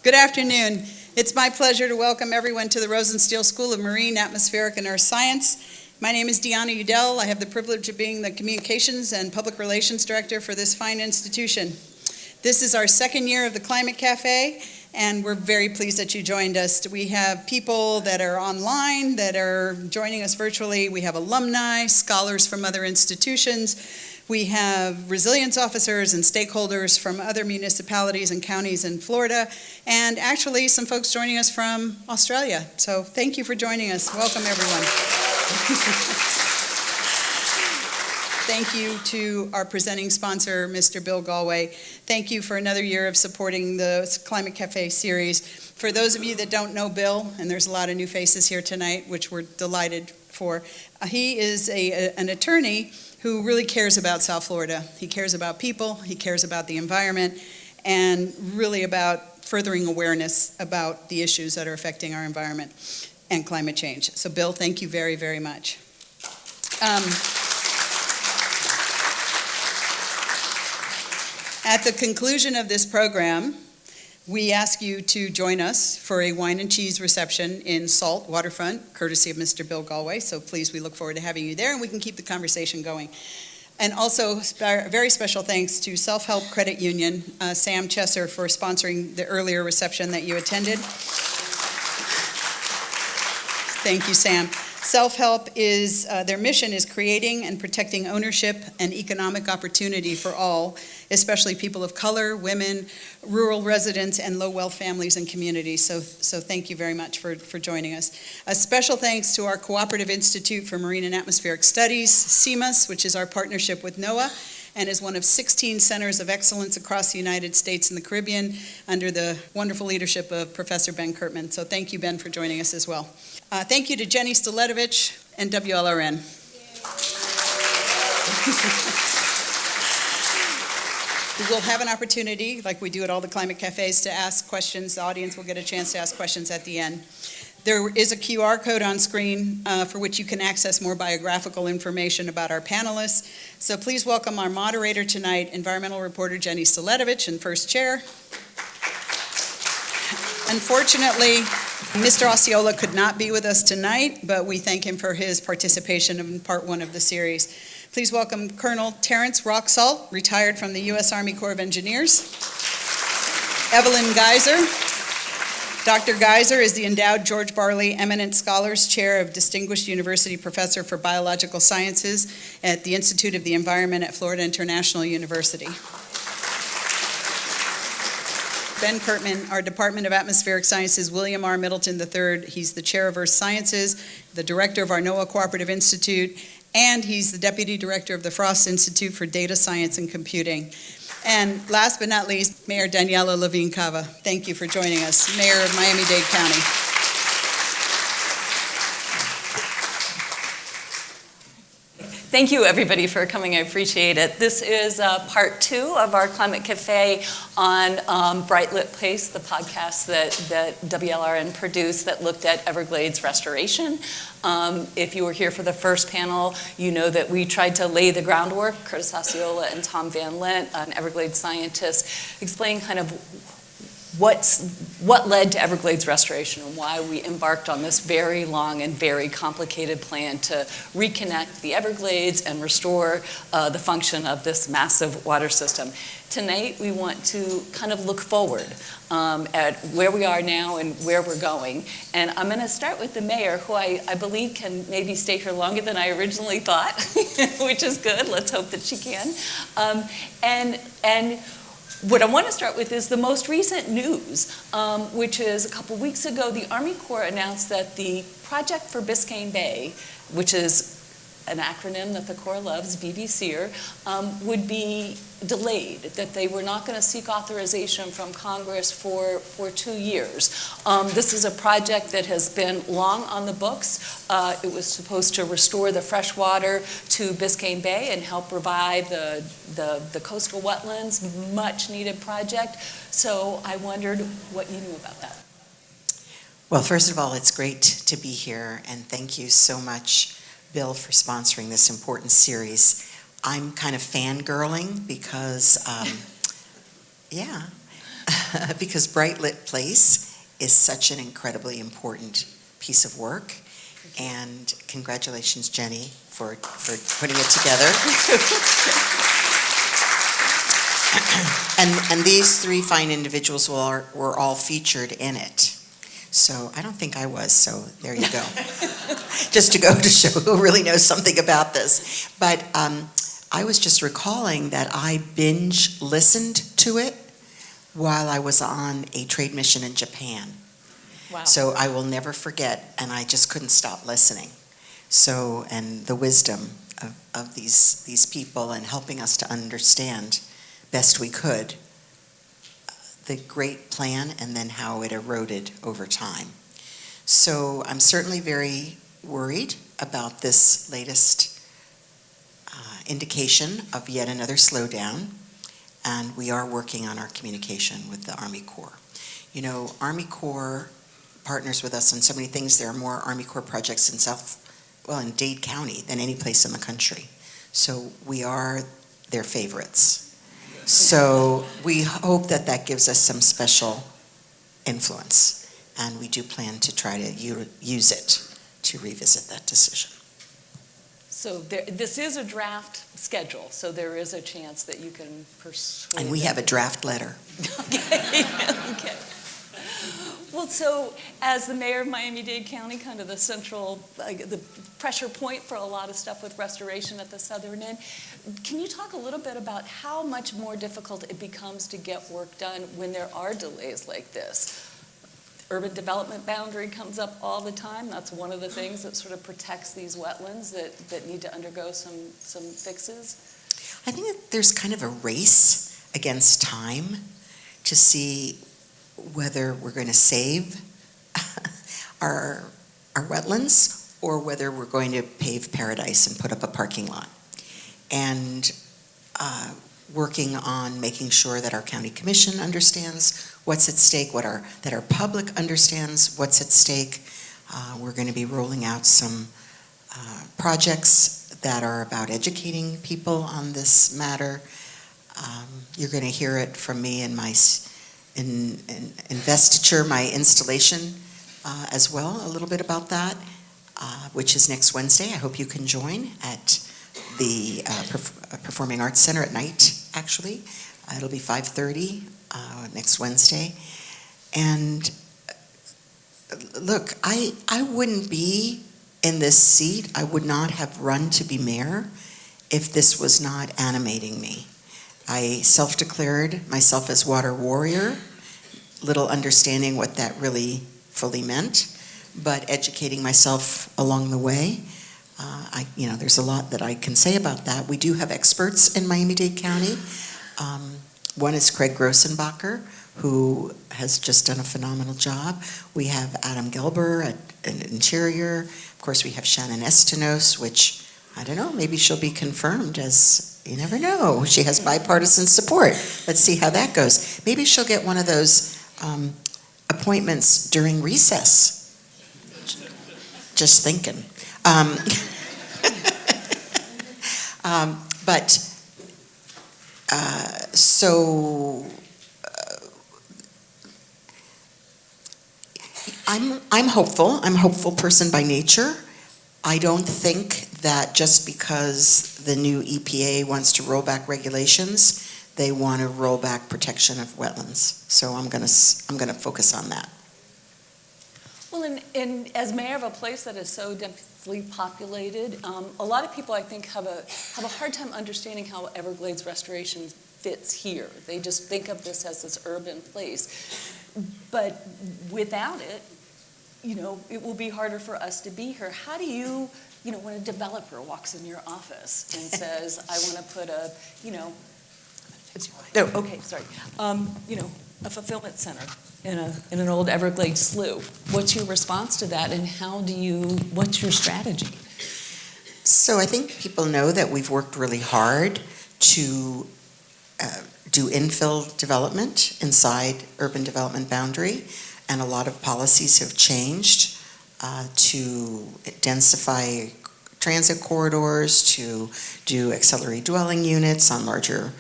Good afternoon. It's my pleasure to welcome everyone to the Rosenstiel School of Marine, Atmospheric, and Earth Science. My name is Deanna Udell. I have the privilege of being the Communications and Public Relations Director for this fine institution. This is our second year of the Climate Café, and we're very pleased that you joined us. We have people that are online, that are joining us virtually. We have alumni, scholars from other institutions. We have resilience officers and stakeholders from other municipalities and counties in Florida, and actually some folks joining us from Australia. So thank you for joining us. Welcome, everyone. Thank you to our presenting sponsor, Mr. Bill Galway. Thank you for another year of supporting the Climate Cafe series. For those of you that don't know Bill, and there's a lot of new faces here tonight, which we're delighted for, he is an attorney who really cares about South Florida. He cares about people, he cares about the environment, and really about furthering awareness about the issues that are affecting our environment and climate change. So Bill, thank you very, very much. At the conclusion of this program, we ask you to join us for a wine and cheese reception in Salt Waterfront, courtesy of Mr. Bill Galway. So please, we look forward to having you there, and we can keep the conversation going. And also, very special thanks to Self-Help Credit Union, Sam Chesser, for sponsoring the earlier reception that you attended. Thank you, Sam. Self-Help is, their mission is creating and protecting ownership and economic opportunity for all, especially people of color, women, rural residents, and low-wealth families and communities. So thank you very much for joining us. A special thanks to our Cooperative Institute for Marine and Atmospheric Studies, CMAS, which is our partnership with NOAA, and is one of 16 centers of excellence across the United States and the Caribbean under the wonderful leadership of Professor Ben Kirtman. So thank you, Ben, for joining us as well. Thank you to Jenny Staletovich and WLRN. We'll have an opportunity, like we do at all the climate cafes, to ask questions. The audience will get a chance to ask questions at the end. There is a QR code on screen for which you can access more biographical information about our panelists. So please welcome our moderator tonight, environmental reporter Jenny Staletovich, and first chair. Unfortunately, Mr. Osceola could not be with us tonight, but we thank him for his participation in part one of the series. Please welcome Colonel Terrence Rocksalt, retired from the U.S. Army Corps of Engineers. Evelyn Geyser. Dr. Geyser is the endowed George Barley Eminent Scholars Chair of Distinguished University Professor for Biological Sciences at the Institute of the Environment at Florida International University. Ben Kirtman, our Department of Atmospheric Sciences, William R. Middelthon III. He's the Chair of Earth Sciences, the Director of our NOAA Cooperative Institute, and he's the Deputy Director of the Frost Institute for Data Science and Computing. And last but not least, Mayor Daniela Levine Cava. Thank you for joining us, Mayor of Miami-Dade County. Thank you, everybody, for coming. I appreciate it. This is part two of our Climate Cafe on Bright Lit Place, the podcast that WLRN produced that looked at Everglades restoration. If you were here for the first panel, you know that we tried to lay the groundwork. Curtis Osceola and Tom Van Lent, an Everglades scientist, explain kind of what led to Everglades restoration and why we embarked on this very long and very complicated plan to reconnect the Everglades and restore the function of this massive water system. Tonight, we want to kind of look forward at where we are now and where we're going. And I'm going to start with the mayor, who I believe can maybe stay here longer than I originally thought, which is good. Let's hope that she can. And what I want to start with is the most recent news, which is a couple weeks ago, the Army Corps announced that the project for Biscayne Bay, which is an acronym that the Corps loves, BBCR, would be delayed, that they were not going to seek authorization from Congress for 2 years. This is a project that has been long on the books. It was supposed to restore the fresh water to Biscayne Bay and help revive the coastal wetlands, much needed project. So I wondered what you knew about that. Well, first of all, it's great to be here, and thank you so much, Bill, for sponsoring this important series. I'm kind of fangirling because, yeah, because Bright Lit Place is such an incredibly important piece of work. And congratulations, Jenny, for putting it together. And these three fine individuals were all featured in it. So I don't think I was, so there you go. Just to go to show who really knows something about this. But I was just recalling that I binge listened to it while I was on a trade mission in Japan. Wow. So I will never forget, and I just couldn't stop listening. So, and the wisdom of these people and helping us to understand best we could the great plan and then how it eroded over time. So I'm certainly very worried about this latest indication of yet another slowdown, and we are working on our communication with the Army Corps. You know, Army Corps partners with us on so many things. There are more Army Corps projects in Dade County than any place in the country. So we are their favorites. So we hope that that gives us some special influence, and we do plan to try to use it to revisit that decision. So this is a draft schedule, so there is a chance that you can persuade And we have a draft letter. Okay. Okay. Well, so as the mayor of Miami-Dade County, kind of the central, the pressure point for a lot of stuff with restoration at the southern end, can you talk a little bit about how much more difficult it becomes to get work done when there are delays like this? Urban development boundary comes up all the time. That's one of the things that sort of protects these wetlands that need to undergo some fixes. I think that there's kind of a race against time to see whether we're going to save our wetlands or whether we're going to pave paradise and put up a parking lot. And working on making sure that our county commission understands what's at stake, that our public understands what's at stake. We're going to be rolling out some projects that are about educating people on this matter. You're going to hear it from me in my investiture, my installation as well, a little bit about that, which is next Wednesday. I hope you can join at the Performing Arts Center at night, actually. It'll be 5:30 next Wednesday. And look, I wouldn't be in this seat, I would not have run to be mayor if this was not animating me. I self-declared myself as water warrior, little understanding what that really fully meant, but educating myself along the way. There's a lot that I can say about that. We do have experts in Miami-Dade County. One is Craig Grossenbacher, who has just done a phenomenal job. We have Adam Gelber at Interior. Of course, we have Shannon Estenos, which, I don't know, maybe she'll be confirmed as, you never know. She has bipartisan support. Let's see how that goes. Maybe she'll get one of those appointments during recess. Just thinking. I'm hopeful. I'm a hopeful person by nature. I don't think that just because the new EPA wants to roll back regulations, they want to roll back protection of wetlands. So I'm going to focus on that. Well, and as mayor of a place that is so densely populated, a lot of people, I think, have a hard time understanding how Everglades restoration fits here. They just think of this as this urban place. But without it, it will be harder for us to be here. How do you, when a developer walks in your office and says, I want to put a fulfillment center in an old Everglades slough. What's your response to that, and what's your strategy? So I think people know that we've worked really hard to do infill development inside urban development boundary, and a lot of policies have changed to densify transit corridors, to do auxiliary dwelling units on larger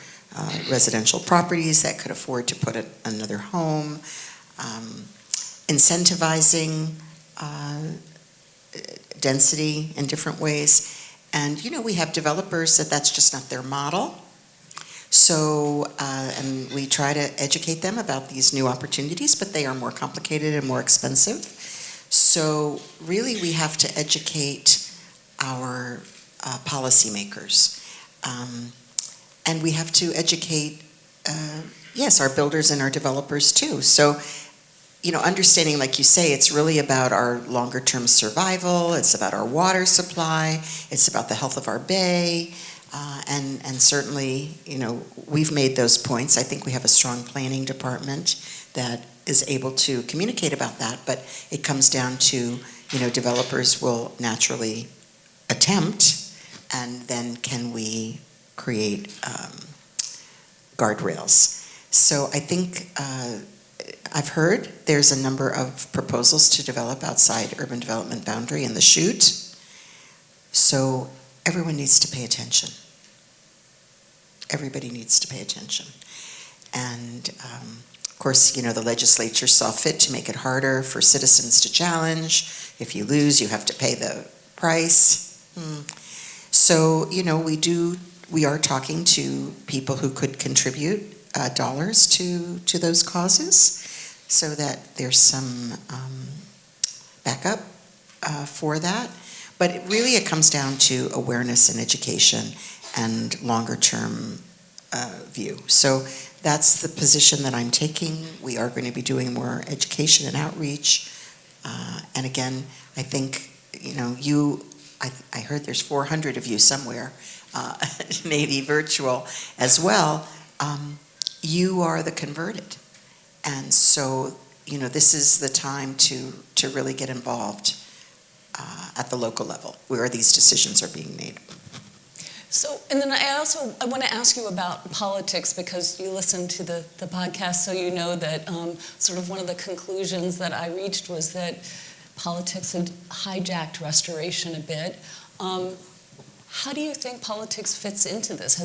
residential properties that could afford to put another home, incentivizing density in different ways. And, we have developers that's just not their model. So, and we try to educate them about these new opportunities, but they are more complicated and more expensive. So really we have to educate our policymakers. And we have to educate, yes, our builders and our developers too. So, understanding, like you say, it's really about our longer term survival, it's about our water supply, it's about the health of our bay, and certainly, we've made those points. I think we have a strong planning department that is able to communicate about that, but it comes down to, developers will naturally attempt, and then can we create guardrails. So I think I've heard there's a number of proposals to develop outside urban development boundary in the chute. So everyone needs to pay attention. Everybody needs to pay attention. And of course, the legislature saw fit to make it harder for citizens to challenge. If you lose, you have to pay the price. So, we are talking to people who could contribute dollars to those causes so that there's some backup for that. But it comes down to awareness and education and longer term view. So that's the position that I'm taking. We are going to be doing more education and outreach. And again, I think, I heard there's 400 of you somewhere, Nady virtual as well. You are the converted. And so, this is the time to really get involved at the local level where these decisions are being made. So, and then I want to ask you about politics, because you listen to the podcast, so you know that sort of one of the conclusions that I reached was that politics had hijacked restoration a bit. How do you think politics fits into this?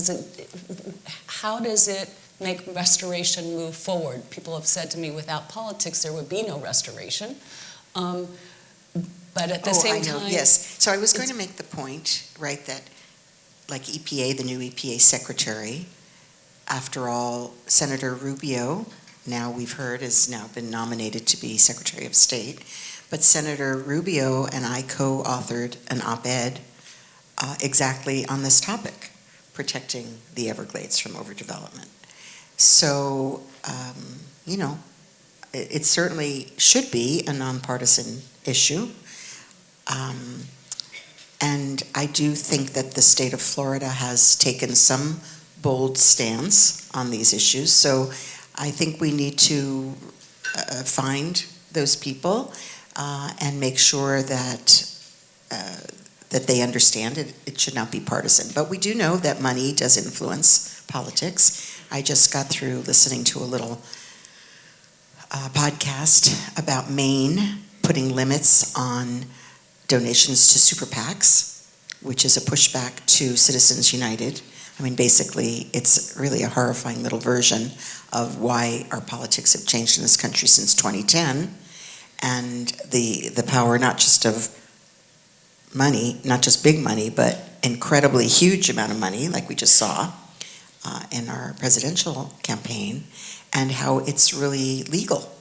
How does it make restoration move forward? People have said to me, without politics, there would be no restoration. But at the same time... Yes. So I was going to make the point, right, that like EPA, the new EPA secretary, after all, Senator Rubio, now we've heard, has now been nominated to be Secretary of State. But Senator Rubio and I co-authored an op-ed exactly on this topic, protecting the Everglades from overdevelopment. So, it certainly should be a nonpartisan issue. And I do think that the state of Florida has taken some bold stance on these issues. So I think we need to find those people and make sure that they understand it. It should not be partisan. But we do know that money does influence politics. I just got through listening to a little podcast about Maine putting limits on donations to super PACs, which is a pushback to Citizens United. I mean, basically, it's really a horrifying little version of why our politics have changed in this country since 2010, and the power not just of money, not just big money, but incredibly huge amount of money, like we just saw in our presidential campaign, and how it's really legal.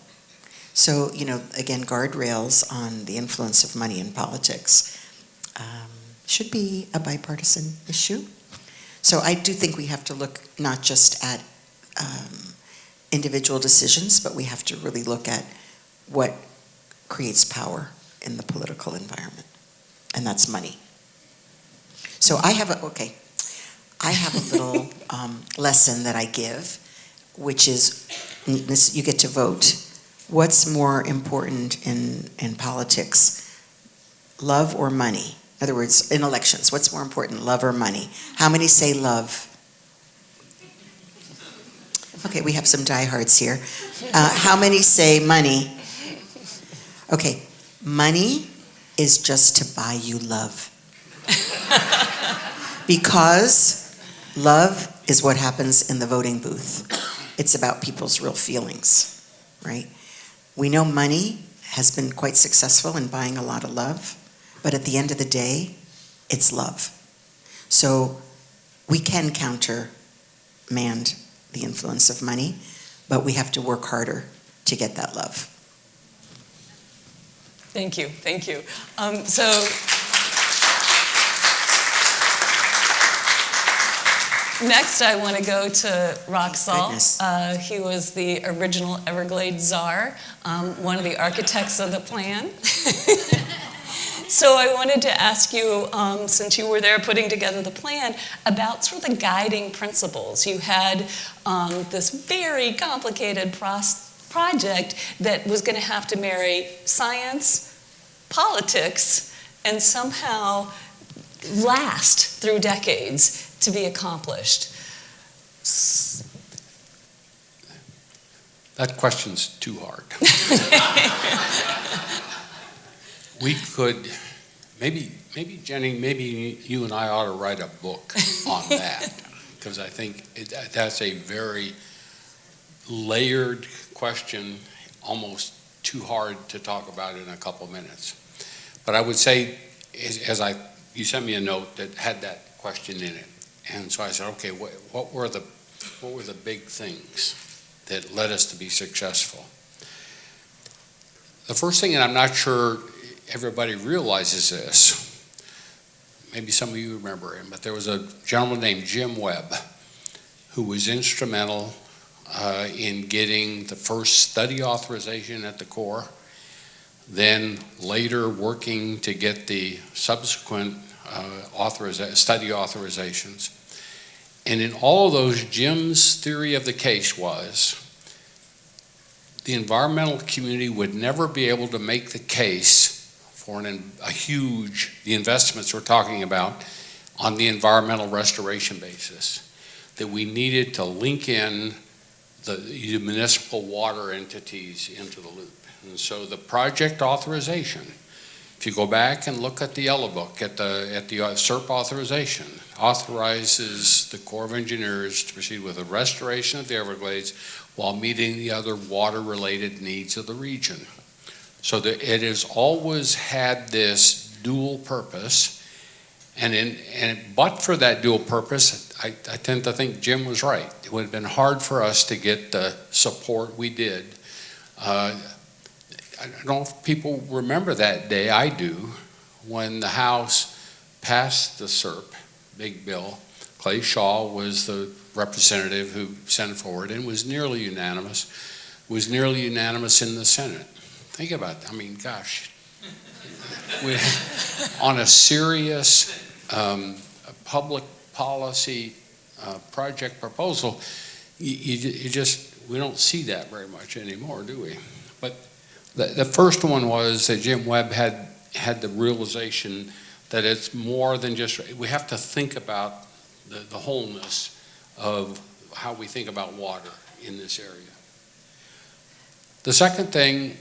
So, again, guardrails on the influence of money in politics should be a bipartisan issue. So I do think we have to look not just at individual decisions, but we have to really look at what creates power in the political environment, and that's money. So I have a little lesson that I give, which is, you get to vote. What's more important in politics, love or money? In other words, in elections, what's more important, love or money? How many say love? Okay, we have some diehards here. How many say money? Okay, money is just to buy you love. Because Love is what happens in the voting booth. It's about people's real feelings, right? We know money has been quite successful in buying a lot of love, but at the end of the day, it's love. So we can countermand the influence of money, but we have to work harder to get that love. Thank you, thank you. Next, I want to go to Roxal. He was the original Everglades czar, one of the architects of the plan. So I wanted to ask you, since you were there putting together the plan, about sort of the guiding principles. You had this very complicated project that was going to have to marry science, politics, and somehow last through decades to be accomplished. That question's too hard. We could, maybe Jenny, maybe you and I ought to write a book on that, because I think that's a very layered question, almost too hard to talk about in a couple minutes. But I would say, you sent me a note that had that question in it, and so I said, okay, what were the big things that led us to be successful? The first thing, and I'm not sure everybody realizes this, maybe some of you remember him, but there was a gentleman named Jim Webb who was instrumental in getting the first study authorization at the Corps, then later working to get the subsequent study authorizations. And in all of those, Jim's theory of the case was the environmental community would never be able to make the case for the investments we're talking about on the environmental restoration basis, that we needed to link in the municipal water entities into the loop. And so the project authorization, if you go back and look at the yellow book, at the SERP authorization, authorizes the Corps of Engineers to proceed with the restoration of the Everglades while meeting the other water-related needs of the region. So that it has always had this dual purpose, but for that dual purpose, I tend to think Jim was right. It would have been hard for us to get the support we did. I don't know if people remember that day. I do, when the House passed the SERP, Big Bill. Clay Shaw was the representative who sent it forward, and was nearly unanimous. Was nearly unanimous in the Senate. Think about that. I mean, gosh. On a serious public policy project proposal, we don't see that very much anymore, do we? But the first one was that Jim Webb had the realization that it's more than just, we have to think about the wholeness of how we think about water in this area. The second thing,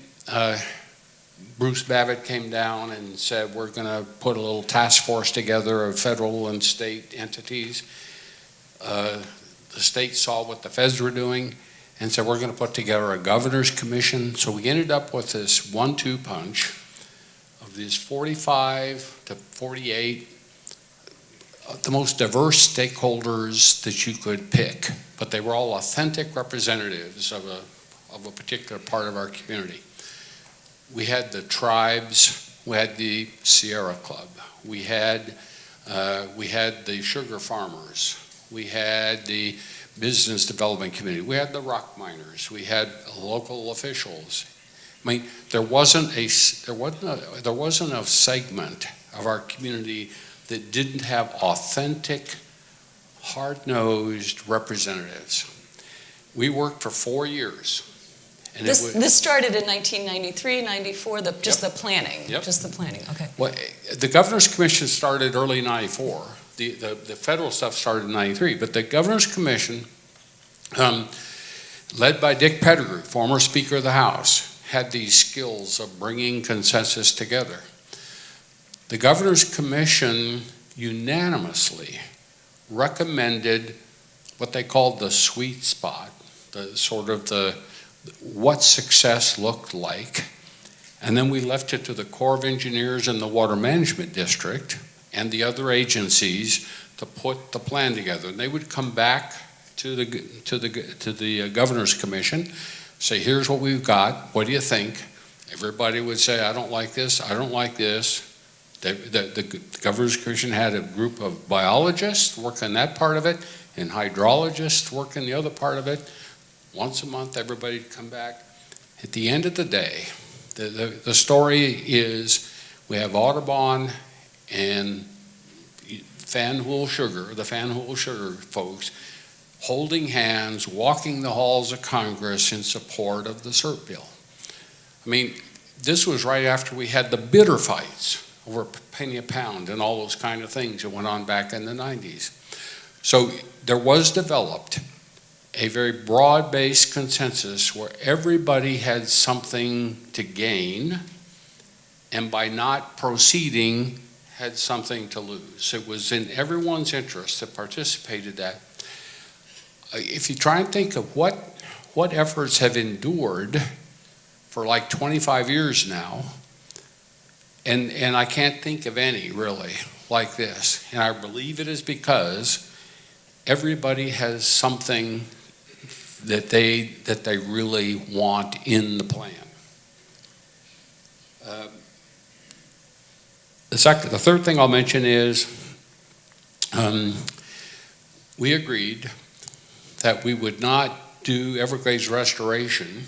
Bruce Babbitt came down and said, we're going to put a little task force together of federal and state entities. The state saw what the feds were doing and said, we're going to put together a governor's commission. So we ended up with this 1-2 punch of these 45 to 48, the most diverse stakeholders that you could pick, but they were all authentic representatives of a particular part of our community. We had the tribes, we had the Sierra Club, we had the sugar farmers, we had the business development community, we had the rock miners, we had local officials. I mean, there wasn't a segment of our community that didn't have authentic, hard-nosed representatives. We worked for 4 years. And this started in 1993, 94, just the planning. Yep. Just the planning, okay. Well, the Governor's Commission started early 94. The federal stuff started in 93, but the Governor's Commission, led by Dick Pettigrew, former Speaker of the House, had these skills of bringing consensus together. The Governor's Commission unanimously recommended what they called the sweet spot, what success looked like. And then we left it to the Corps of Engineers and the Water Management District and the other agencies to put the plan together. And they would come back to the Governor's Commission, say, here's what we've got, what do you think? Everybody would say, I don't like this, I don't like this. The Governor's Commission had a group of biologists working that part of it and hydrologists working the other part of it. Once a month, everybody would come back. At the end of the day, the story is we have Audubon and the Fan Hool Sugar folks holding hands, walking the halls of Congress in support of the SERP bill. I mean, this was right after we had the bitter fights over a penny a pound and all those kind of things that went on back in the 90s. So there was developed a very broad-based consensus where everybody had something to gain, and by not proceeding, had something to lose. It was in everyone's interest that participated that. If you try and think of what efforts have endured for like 25 years now, and I can't think of any really like this, and I believe it is because everybody has something that they really want in the plan. The third thing I'll mention is we agreed that we would not do Everglades restoration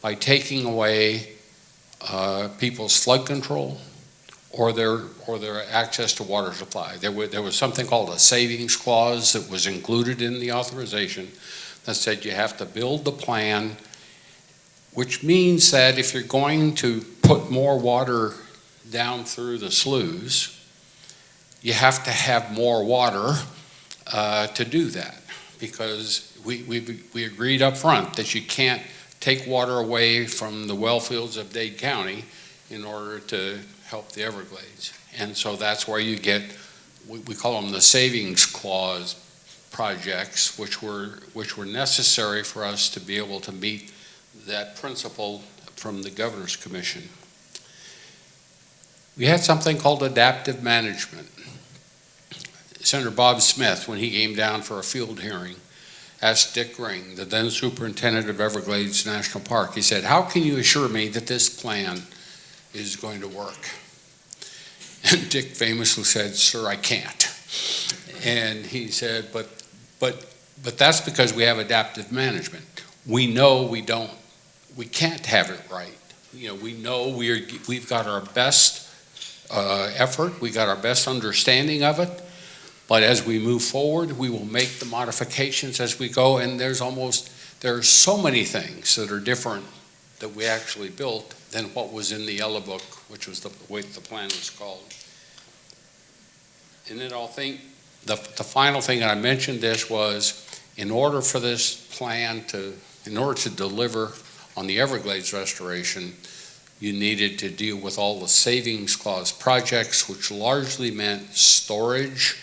by taking away people's flood control or their access to water supply. There was something called a savings clause that was included in the authorization that said you have to build the plan, which means that if you're going to put more water down through the sloughs, you have to have more water to do that, because we agreed up front that you can't take water away from the well fields of Dade County in order to help the Everglades. And so that's where you get, we call them the savings clause projects, which were necessary for us to be able to meet that principle from the Governor's Commission. We had something called adaptive management. Senator Bob Smith, when he came down for a field hearing, asked Dick Ring, the then superintendent of Everglades National Park, he said, how can you assure me that this plan is going to work? And Dick famously said, sir, I can't. And he said, but that's because we have adaptive management. We know we can't have it right. You know, we know we've got our best effort, we got our best understanding of it, but as we move forward, we will make the modifications as we go, and there are so many things that are different that we actually built than what was in the yellow book, which was the way the plan was called. And then I'll think the final thing, and I mentioned this, was in order for this plan in order to deliver on the Everglades restoration, you needed to deal with all the savings clause projects, which largely meant storage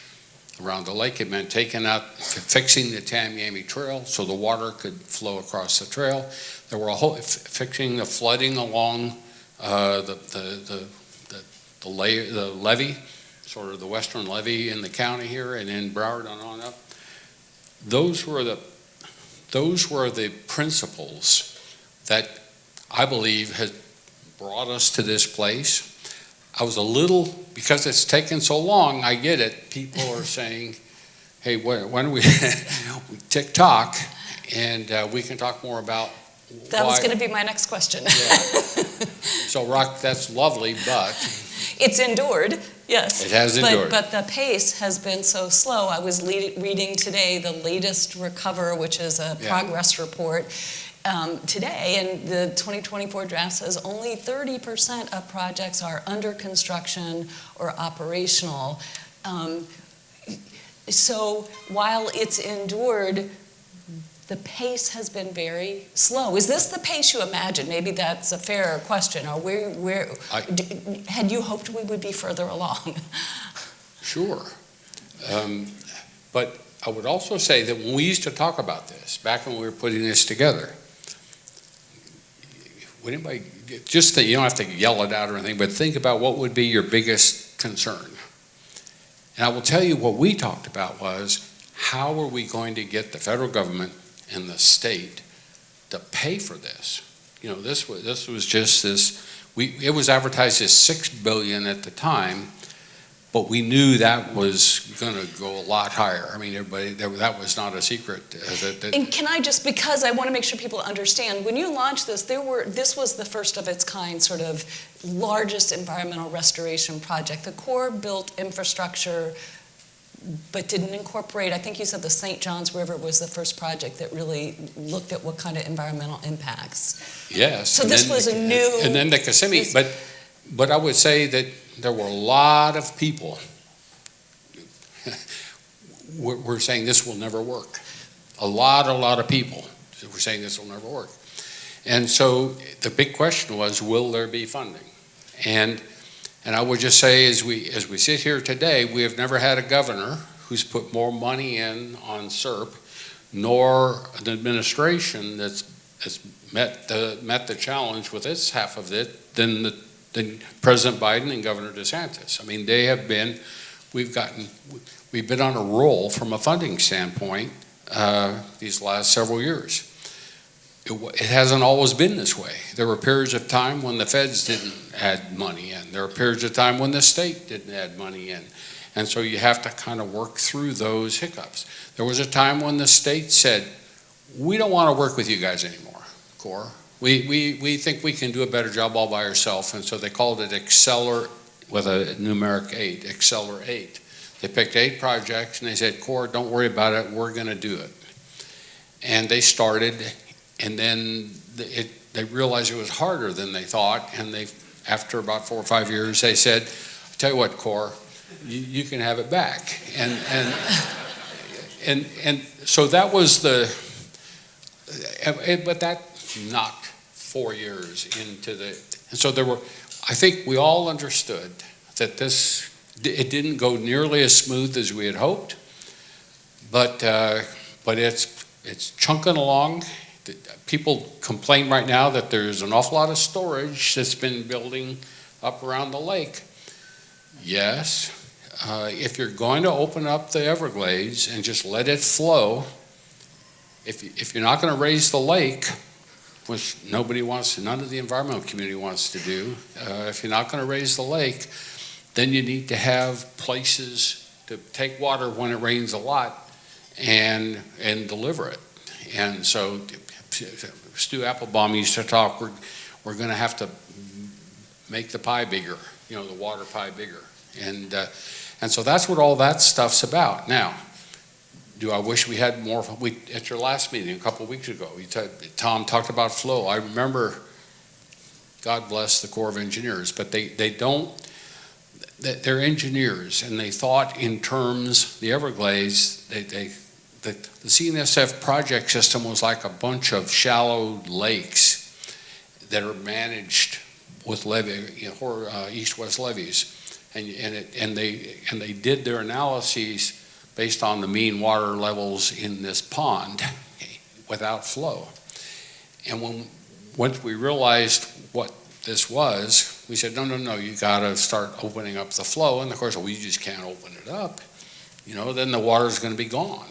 around the lake. It meant fixing the Tamiami Trail so the water could flow across the trail. There were fixing the flooding along the levee, sort of the western levee in the county here, and in Broward and on up. Those were the principles that I believe has brought us to this place. I was a little, because it's taken so long, I get it. People are saying, hey, when do we tick-tock, and we can talk more about that was going to be my next question. Yeah. So, Rock, that's lovely, but it's endured, yes. It has endured. But the pace has been so slow. I was reading today the latest Recover, which is a progress report, today, and the 2024 draft says only 30% of projects are under construction or operational. So while it's endured, the pace has been very slow. Is this the pace you imagine? Maybe that's a fair question. Or had you hoped we would be further along? Sure. But I would also say that when we used to talk about this, back when we were putting this together, would anybody, just think, you don't have to yell it out or anything, but think about what would be your biggest concern. And I will tell you what we talked about was, how are we going to get the federal government and the state to pay for this? You know, this was just this, it was advertised as $6 billion at the time, but we knew that was going to go a lot higher. I mean, everybody, that was not a secret. And can I just, because I want to make sure people understand, when you launched this, this was the first of its kind, sort of largest environmental restoration project. The Corps built infrastructure, but didn't incorporate, I think you said the St. Johns River was the first project that really looked at what kind of environmental impacts. Yes. So this was a new... And then the Kissimmee, but I would say that there were a lot of people were saying this will never work. A lot of people were saying this will never work. And so the big question was, will there be funding? And I would just say, as we sit here today, we have never had a governor who's put more money in on SERP, nor an administration that's met the challenge with its half of it than President Biden and Governor DeSantis. I mean, we've been on a roll from a funding standpoint these last several years. It hasn't always been this way. There were periods of time when the feds didn't add money in. There were periods of time when the state didn't add money in. And so you have to kind of work through those hiccups. There was a time when the state said, we don't want to work with you guys anymore, Corps. We think we can do a better job all by ourselves. And so they called it Acceler, with a numeric 8, Acceler 8. They picked 8 projects and they said, Corps, don't worry about it, we're going to do it. And they started, and then they realized it was harder than they thought, and after about 4 or 5 years, they said, I'll tell you what, Corps, you can have it back. And so that was but that knocked 4 years into and so I think we all understood that it didn't go nearly as smooth as we had hoped, but it's chunking along. People complain right now that there's an awful lot of storage that's been building up around the lake. Yes, if you're going to open up the Everglades and just let it flow, if you're not going to raise the lake, which nobody wants to, none of the environmental community wants to do, if you're not going to raise the lake, then you need to have places to take water when it rains a lot and deliver it. And so Stu Applebaum used to talk, we're going to have to make the pie bigger, the water pie bigger. And so that's what all that stuff's about. Now, do I wish we had more? At your last meeting a couple of weeks ago, Tom talked about flow. I remember, God bless the Corps of Engineers, but they're engineers, and they thought in terms, the Everglades, the CNSF project system was like a bunch of shallow lakes that are managed with east-west levees, and they did their analyses based on the mean water levels in this pond without flow. And once we realized what this was, we said, no, you got to start opening up the flow. And of course, we just can't open it up. Then the water's going to be gone.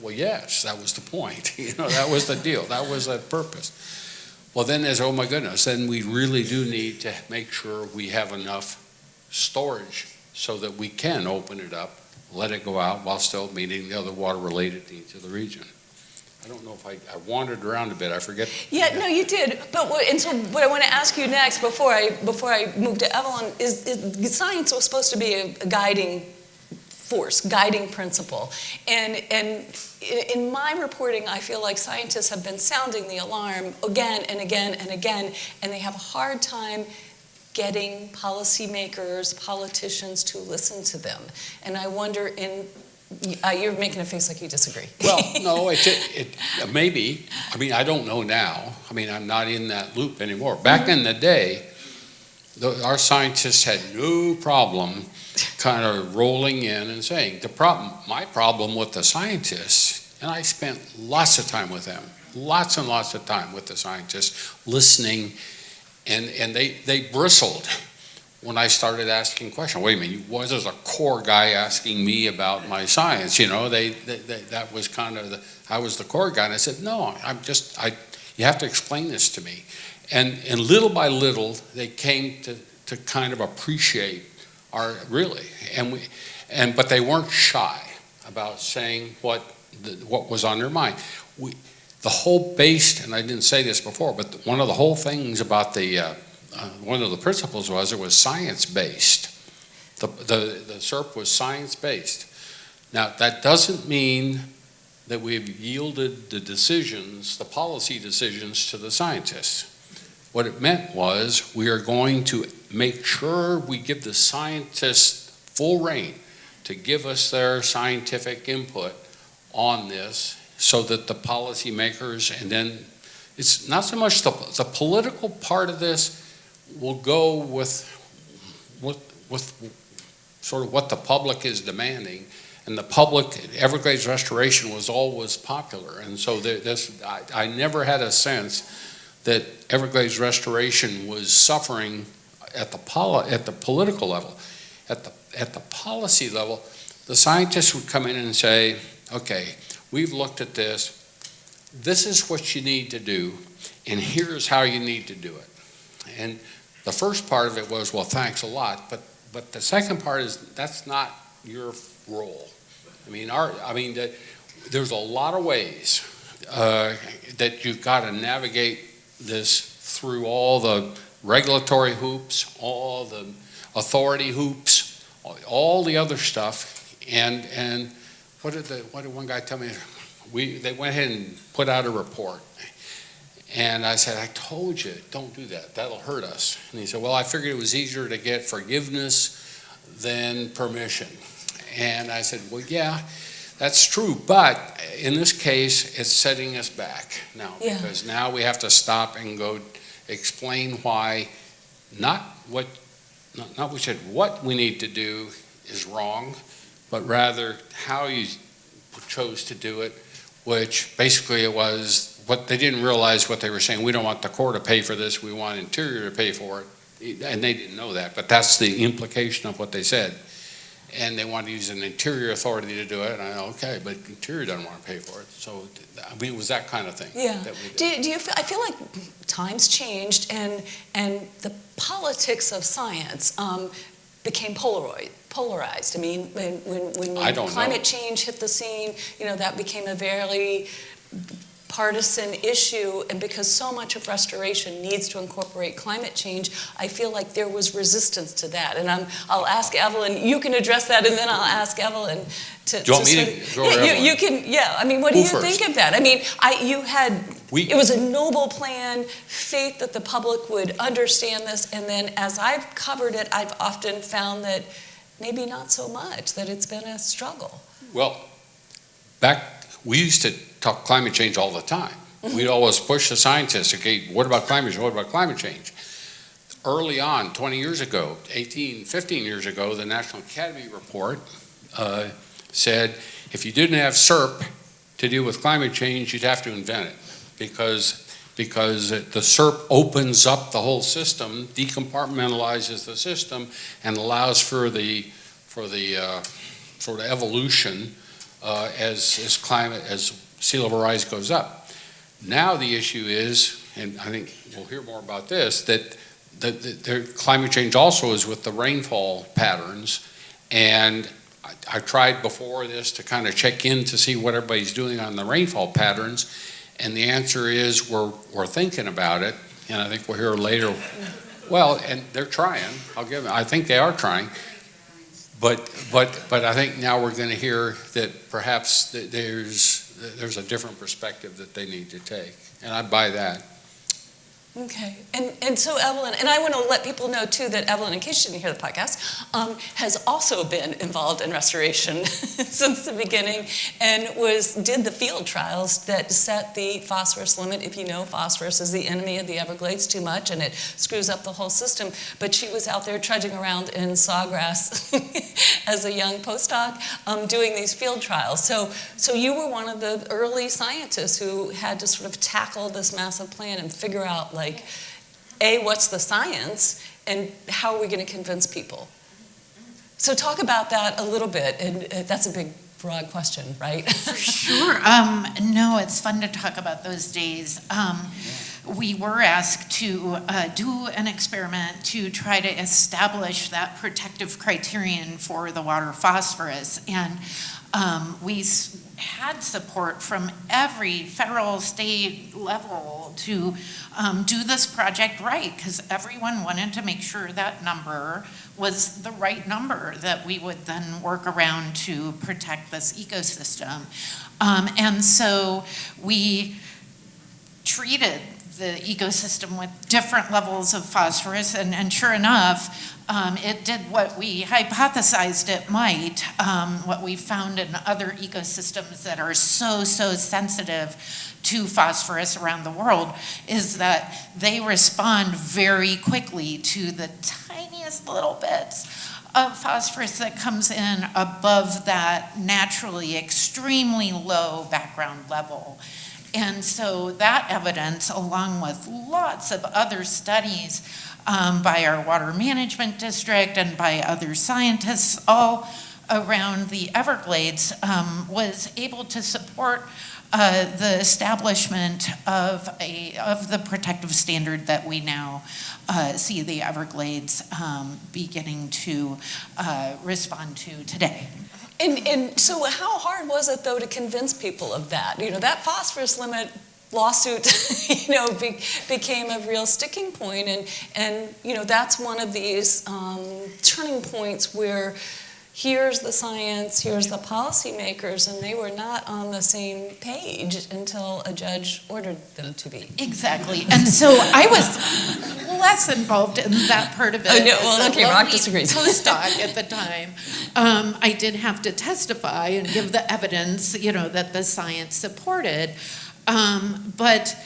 Well, yes, that was the point. That was the deal. That was the purpose. Well, then oh my goodness, then we really do need to make sure we have enough storage so that we can open it up, let it go out while still meeting the other water-related needs of the region. I don't know if I wandered around a bit. I forget. Yeah, no, you did. So what I want to ask you next, before I move to Evelyn, is science was supposed to be a guiding force, guiding principle. And in my reporting, I feel like scientists have been sounding the alarm again and again and again, and they have a hard time getting policymakers, politicians to listen to them. And I wonder, you're making a face like you disagree. Well, no, it maybe. I mean, I don't know now. I mean, I'm not in that loop anymore. Back in the day, our scientists had no problem kind of rolling in and saying, my problem with the scientists, and I spent lots of time with them, lots and lots of time with the scientists, listening, and they bristled when I started asking questions. Wait a minute, was there a core guy asking me about my science? You know, that was kind of, I was the core guy, and I said, no, you have to explain this to me. And little by little, they came to kind of appreciate really, but they weren't shy about saying what was on their mind. The whole base, and I didn't say this before, but one of the whole things about one of the principles was it was science-based. The SERP was science-based. Now, that doesn't mean that we've yielded the policy decisions to the scientists. What it meant was we are going to make sure we give the scientists full rein to give us their scientific input on this so that the policymakers, and then it's not so much the political part of this will go with sort of what the public is demanding, and the public, Everglades restoration was always popular, and so I never had a sense that Everglades restoration was suffering at the political level. At the policy level, the scientists would come in and say, okay, we've looked at this. This is what you need to do, and here's how you need to do it. And the first part of it was, well, thanks a lot, but the second part is that's not your role. There's a lot of ways that you've got to navigate this through all the regulatory hoops, all the authority hoops, all the other stuff, and what did one guy tell me? They went ahead and put out a report, and I said, I told you, don't do that. That'll hurt us. And he said, well, I figured it was easier to get forgiveness than permission. And I said, well, yeah, that's true, but in this case, it's setting us back now, because now we have to stop and go explain why not what we need to do is wrong, but rather how you chose to do it, which basically it was what they didn't realize what they were saying. We don't want the Corps to pay for this, we want Interior to pay for it, and they didn't know that, but that's the implication of what they said. And they wanted to use an Interior authority to do it, and I know, okay, but Interior doesn't want to pay for it. So, it was that kind of thing. Yeah. That we did. Do you feel, I feel like times changed, and the politics of science became polarized. I mean, when climate change hit the scene, that became a very partisan issue, and because so much of restoration needs to incorporate climate change, I feel like there was resistance to that. And I'll ask Evelyn, you can address that, and then I'll ask Evelyn to... Do you want me to go Evelyn? You can, yeah. I mean, what do you first? think of that? I mean, it was a noble plan, faith that the public would understand this, and then as I've covered it, I've often found that maybe not so much, that it's been a struggle. Well, we used to talk climate change all the time. Mm-hmm. We'd always push the scientists, okay, what about climate change? What about climate change? Early on, 20 years ago, 15 years ago, the National Academy report said if you didn't have SERP to deal with climate change, you'd have to invent it because the SERP opens up the whole system, decompartmentalizes the system, and allows for the sort of evolution as sea level rise goes up. Now the issue is, and I think we'll hear more about this, that the climate change also is with the rainfall patterns, and I tried before this to kind of check in to see what everybody's doing on the rainfall patterns, and the answer is we're thinking about it, and I think we'll hear later. Well, and they're trying. I'll give them. I think they are trying. But I think now we're going to hear that perhaps there's a different perspective that they need to take, and I buy that. Okay, and so Evelyn, and I want to let people know too that Evelyn, in case you didn't hear the podcast, has also been involved in restoration since the beginning, and did the field trials that set the phosphorus limit. If you know, phosphorus is the enemy of the Everglades too much, and it screws up the whole system. But she was out there trudging around in sawgrass as a young postdoc, doing these field trials. So you were one of the early scientists who had to sort of tackle this massive plan and figure out, like, A, what's the science, and how are we going to convince people? So talk about that a little bit, and that's a big, broad question, right? For sure. No, it's fun to talk about those days. We were asked to do an experiment to try to establish that protective criterion for the water phosphorus, and we had support from every federal, state level to do this project right, because everyone wanted to make sure that number was the right number that we would then work around to protect this ecosystem. And so we treated the ecosystem with different levels of phosphorus, and sure enough, it did what we hypothesized it might. What we found in other ecosystems that are so sensitive to phosphorus around the world is that they respond very quickly to the tiniest little bits of phosphorus that comes in above that naturally extremely low background level. And so that evidence, along with lots of other studies by our water management district and by other scientists all around the Everglades, was able to support the establishment of the protective standard that we now see the Everglades beginning to respond to today. And so how hard was it, though, to convince people of that? You know, that phosphorus limit lawsuit, became a real sticking point. And that's one of these turning points where here's the science, here's the policymakers, and they were not on the same page until a judge ordered them to be. Exactly. And so I was less involved in that part of it. Oh, no, well, okay, Rock disagrees. Postdoc at the time. I did have to testify and give the evidence, that the science supported. But,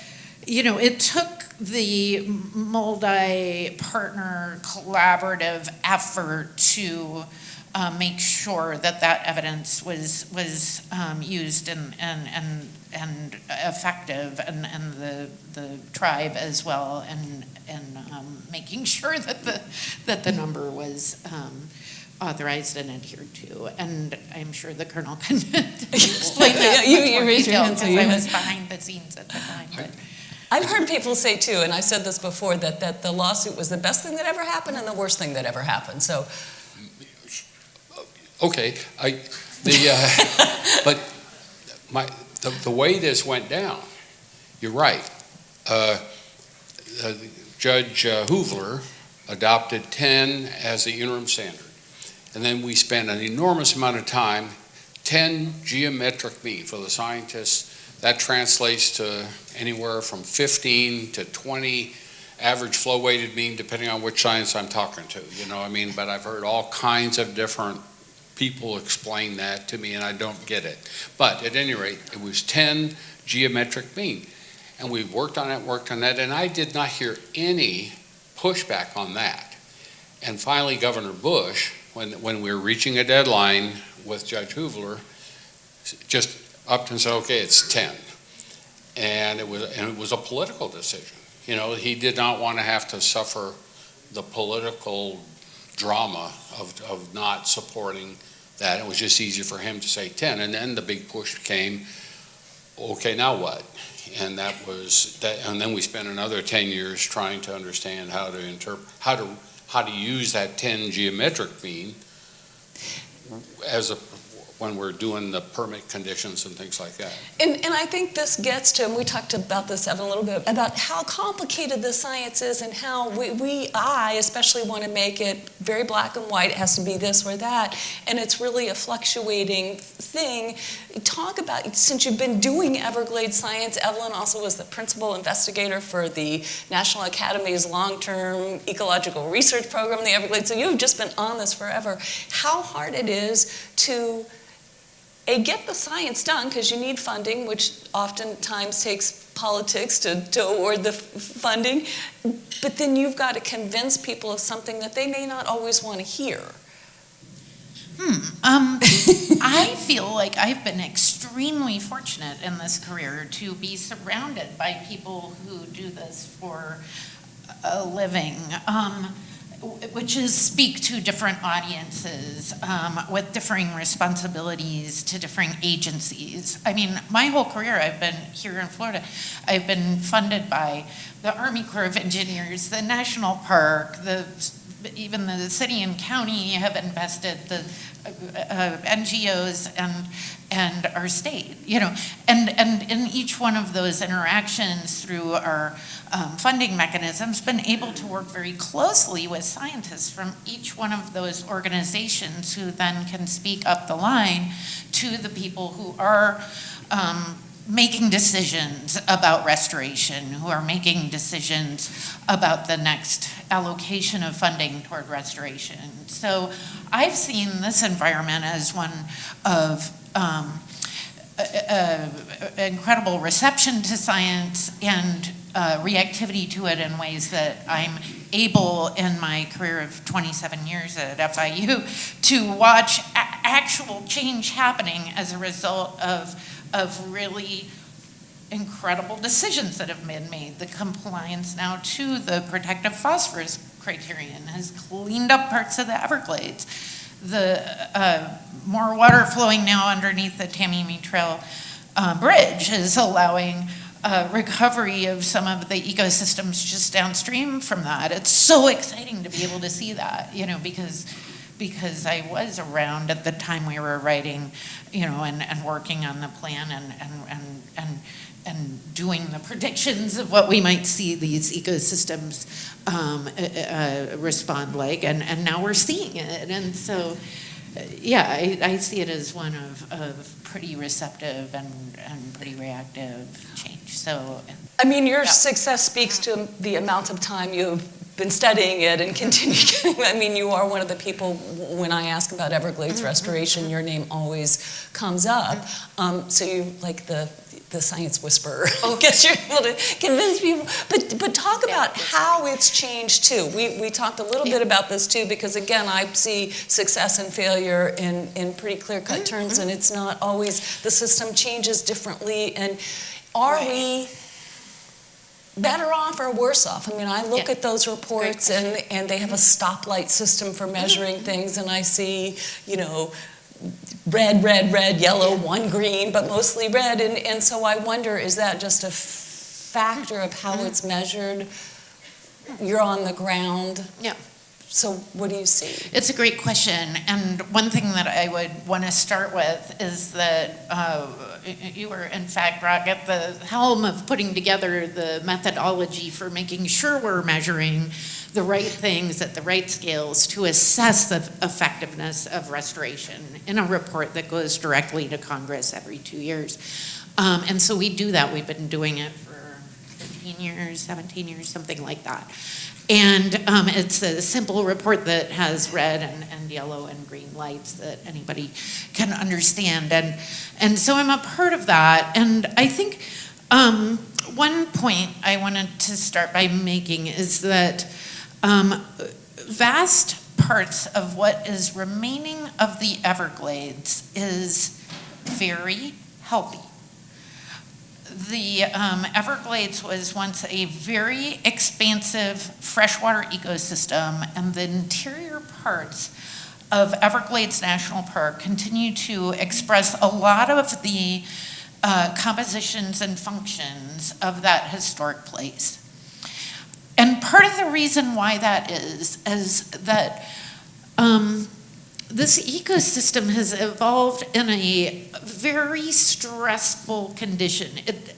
it took the multi-partner collaborative effort to make sure that evidence was used and effective, and the tribe as well, and making sure that the number was authorized and adhered to. And I'm sure the Colonel can explain that you raised your hand, because I was behind the scenes at the time. But I've heard people say too, and I've said this before, that the lawsuit was the best thing that ever happened and the worst thing that ever happened. So. Okay, but the way this went down, you're right. Judge Hoovler adopted 10 as the interim standard, and then we spent an enormous amount of time, 10 geometric mean for the scientists. That translates to anywhere from 15 to 20 average flow weighted mean, depending on which science I'm talking to. But I've heard all kinds of different people explain that to me, and I don't get it. But at any rate, it was 10 geometric mean. And we worked on that, and I did not hear any pushback on that. And finally, Governor Bush, when we were reaching a deadline with Judge Hoovler, just upped and said, okay, it's 10. And it was a political decision. He did not want to have to suffer the political drama of not supporting that. It was just easier for him to say 10. And then the big push came, okay, now what? And that was that. And then we spent another 10 years trying to understand how to interpret, how to use that 10 geometric mean as when we're doing the permit conditions and things like that. And I think this gets to, and we talked about this, Evan, a little bit, about how complicated the science is and how I especially want to make it very black and white. It has to be this or that. And it's really a fluctuating thing. Talk about, since you've been doing Everglades science, Evelyn also was the principal investigator for the National Academy's long-term ecological research program in the Everglades. So you've just been on this forever. How hard it is to get the science done, because you need funding, which oftentimes takes politics to award the funding, but then you've got to convince people of something that they may not always want to hear. I feel like I've been extremely fortunate in this career to be surrounded by people who do this for a living. Which is speak to different audiences with differing responsibilities to different agencies. I mean, my whole career, I've been here in Florida, I've been funded by the Army Corps of Engineers, the National Park, even the city and county have invested, the NGOs and our state, and in each one of those interactions through our funding mechanisms, been able to work very closely with scientists from each one of those organizations who then can speak up the line to the people who are making decisions about restoration, who are making decisions about the next allocation of funding toward restoration. So I've seen this environment as one of incredible reception to science and reactivity to it in ways that I'm able in my career of 27 years at FIU to watch actual change happening as a result of really incredible decisions that have been made. The compliance now to the protective phosphorus criterion has cleaned up parts of the Everglades. The more water flowing now underneath the Tamiami Trail bridge is allowing recovery of some of the ecosystems just downstream from that. It's so exciting to be able to see that, because I was around at the time we were writing, and working on the plan and doing the predictions of what we might see these ecosystems respond like, and now we're seeing it. And so, yeah, I see it as one of pretty receptive and pretty reactive change. So, I mean, your success speaks to the amount of time you've been studying it and continue. I mean, you are one of the people, when I ask about Everglades restoration, your name always comes up. So you're like the science whisperer. I guess you're able to convince people. But talk about how it's changed too. We talked a little bit about this too, because again, I see success and failure in pretty clear-cut terms, and it's not always, the system changes differently. And are we better off or worse off? I mean, I look at those reports and they have a stoplight system for measuring things, and I see, red, red, red, yellow, one green, but mostly red. And so I wonder, is that just a factor of how it's measured? You're on the ground. Yeah. So what do you see? It's a great question. And one thing that I would want to start with is that you were, in fact, Rock, at the helm of putting together the methodology for making sure we're measuring the right things at the right scales to assess the effectiveness of restoration in a report that goes directly to Congress every 2 years. And so we do that. We've been doing it for 15 years, 17 years, something like that. And it's a simple report that has red and yellow and green lights that anybody can understand. And so I'm a part of that. And I think one point I wanted to start by making is that vast parts of what is remaining of the Everglades is very healthy. The Everglades was once a very expansive freshwater ecosystem, and the interior parts of Everglades National Park continue to express a lot of the compositions and functions of that historic place. And part of the reason why that is that this ecosystem has evolved in a very stressful condition.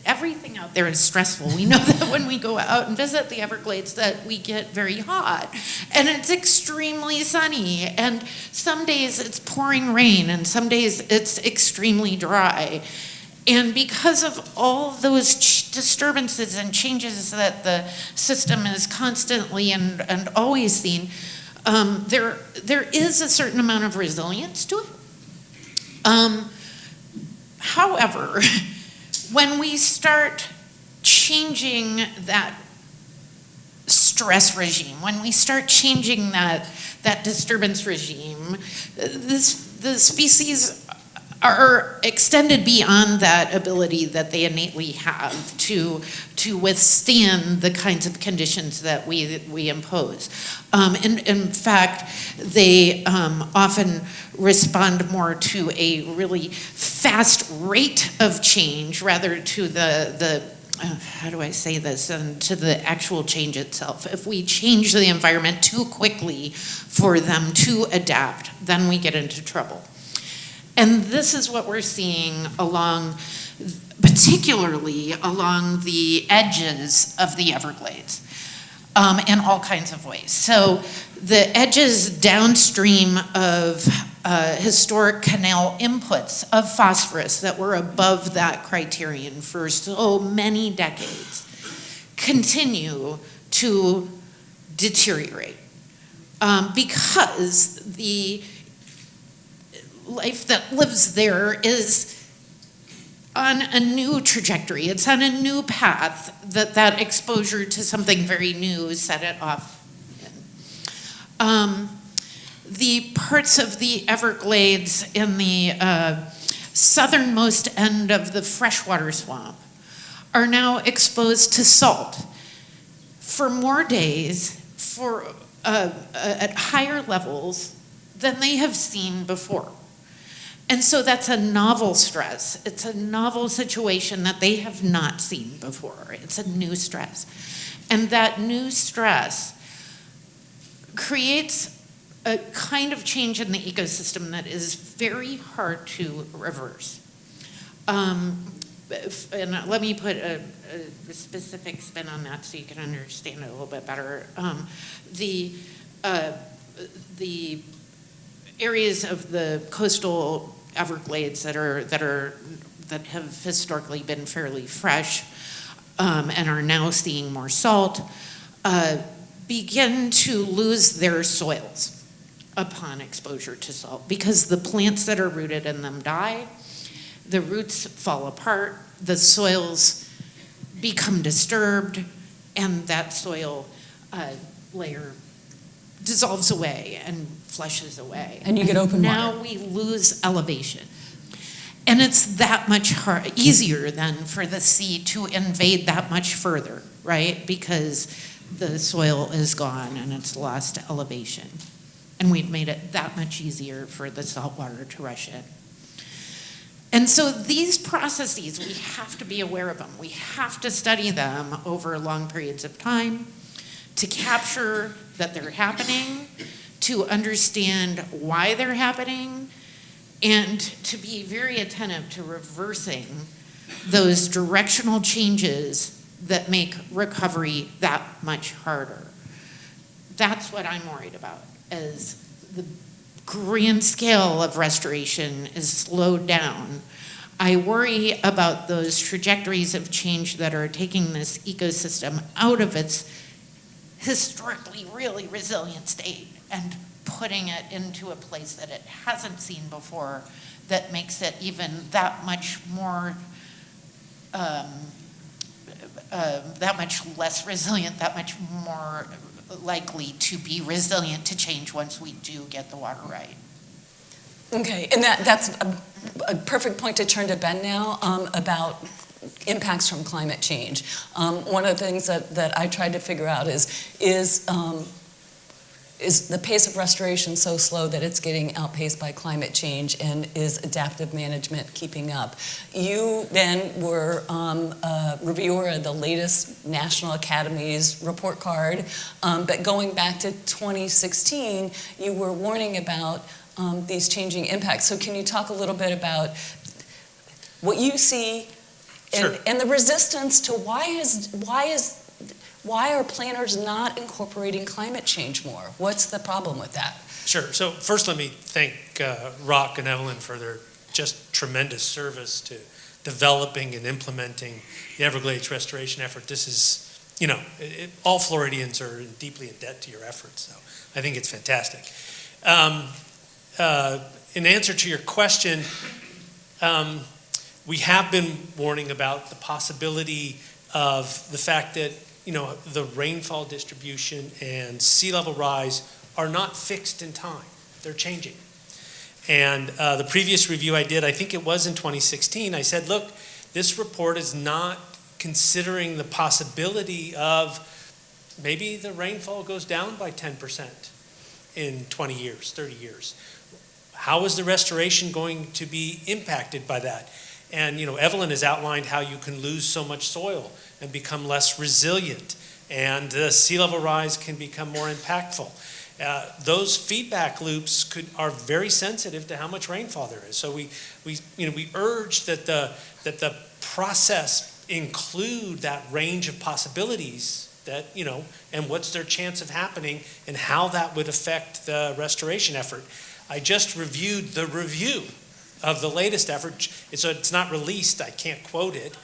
Everything out there is stressful. We know that when we go out and visit the Everglades that we get very hot, and it's extremely sunny, and some days it's pouring rain, and some days it's extremely dry. And because of all those disturbances and changes that the system is constantly and always seeing, there is a certain amount of resilience to it. However, when we start changing that stress regime, when we start changing that disturbance regime, the species are extended beyond that ability that they innately have to withstand the kinds of conditions that we impose. In fact, they often respond more to a really fast rate of change rather to the how do I say this, to the actual change itself. If we change the environment too quickly for them to adapt, then we get into trouble. And this is what we're seeing particularly along the edges of the Everglades, in all kinds of ways. So the edges downstream of historic canal inputs of phosphorus that were above that criterion for so many decades continue to deteriorate, because the life that lives there is on a new trajectory. It's on a new path that exposure to something very new set it off in. The parts of the Everglades in the southernmost end of the freshwater swamp are now exposed to salt for more days at higher levels than they have seen before. And so that's a novel stress. It's a novel situation that they have not seen before. It's a new stress. And that new stress creates a kind of change in the ecosystem that is very hard to reverse. And let me put a specific spin on that so you can understand it a little bit better. The areas of the coastal Everglades that have historically been fairly fresh and are now seeing more salt begin to lose their soils upon exposure to salt, because the plants that are rooted in them die, the roots fall apart, the soils become disturbed, and that soil layer dissolves away and flushes away. And you get open water. Now we lose elevation. And it's that much easier then for the sea to invade that much further, right? Because the soil is gone and it's lost elevation. And we've made it that much easier for the salt water to rush in. And so these processes, we have to be aware of them. We have to study them over long periods of time to capture that they're happening, to understand why they're happening, and to be very attentive to reversing those directional changes that make recovery that much harder. That's what I'm worried about, as the grand scale of restoration is slowed down. I worry about those trajectories of change that are taking this ecosystem out of its historically really resilient state and putting it into a place that it hasn't seen before, that makes it even that much more, that much less resilient, that much more likely to be resilient to change once we do get the water right. Okay, and that's a perfect point to turn to Ben now about impacts from climate change. One of the things that I tried to figure out is the pace of restoration so slow that it's getting outpaced by climate change, and is adaptive management keeping up? You then were a reviewer of the latest National Academy's report card, but going back to 2016, you were warning about these changing impacts. So can you talk a little bit about what you see Sure. and the resistance to why are planners not incorporating climate change more? What's the problem with that? Sure. So first, let me thank Rock and Evelyn for their just tremendous service to developing and implementing the Everglades restoration effort. This is, all Floridians are deeply in debt to your efforts. So I think it's fantastic. In answer to your question, we have been warning about the possibility of the fact that, the rainfall distribution and sea level rise are not fixed in time. They're changing. And the previous review I did, I think it was in 2016, I said, look, this report is not considering the possibility of maybe the rainfall goes down by 10% in 20 years, 30 years. How is the restoration going to be impacted by that? And, Evelyn has outlined how you can lose so much soil and become less resilient, and the sea level rise can become more impactful. Those feedback loops are very sensitive to how much rainfall there is. So we urge that the process include that range of possibilities that, and what's their chance of happening and how that would affect the restoration effort. I just reviewed the review of the latest effort, so it's not released, I can't quote it.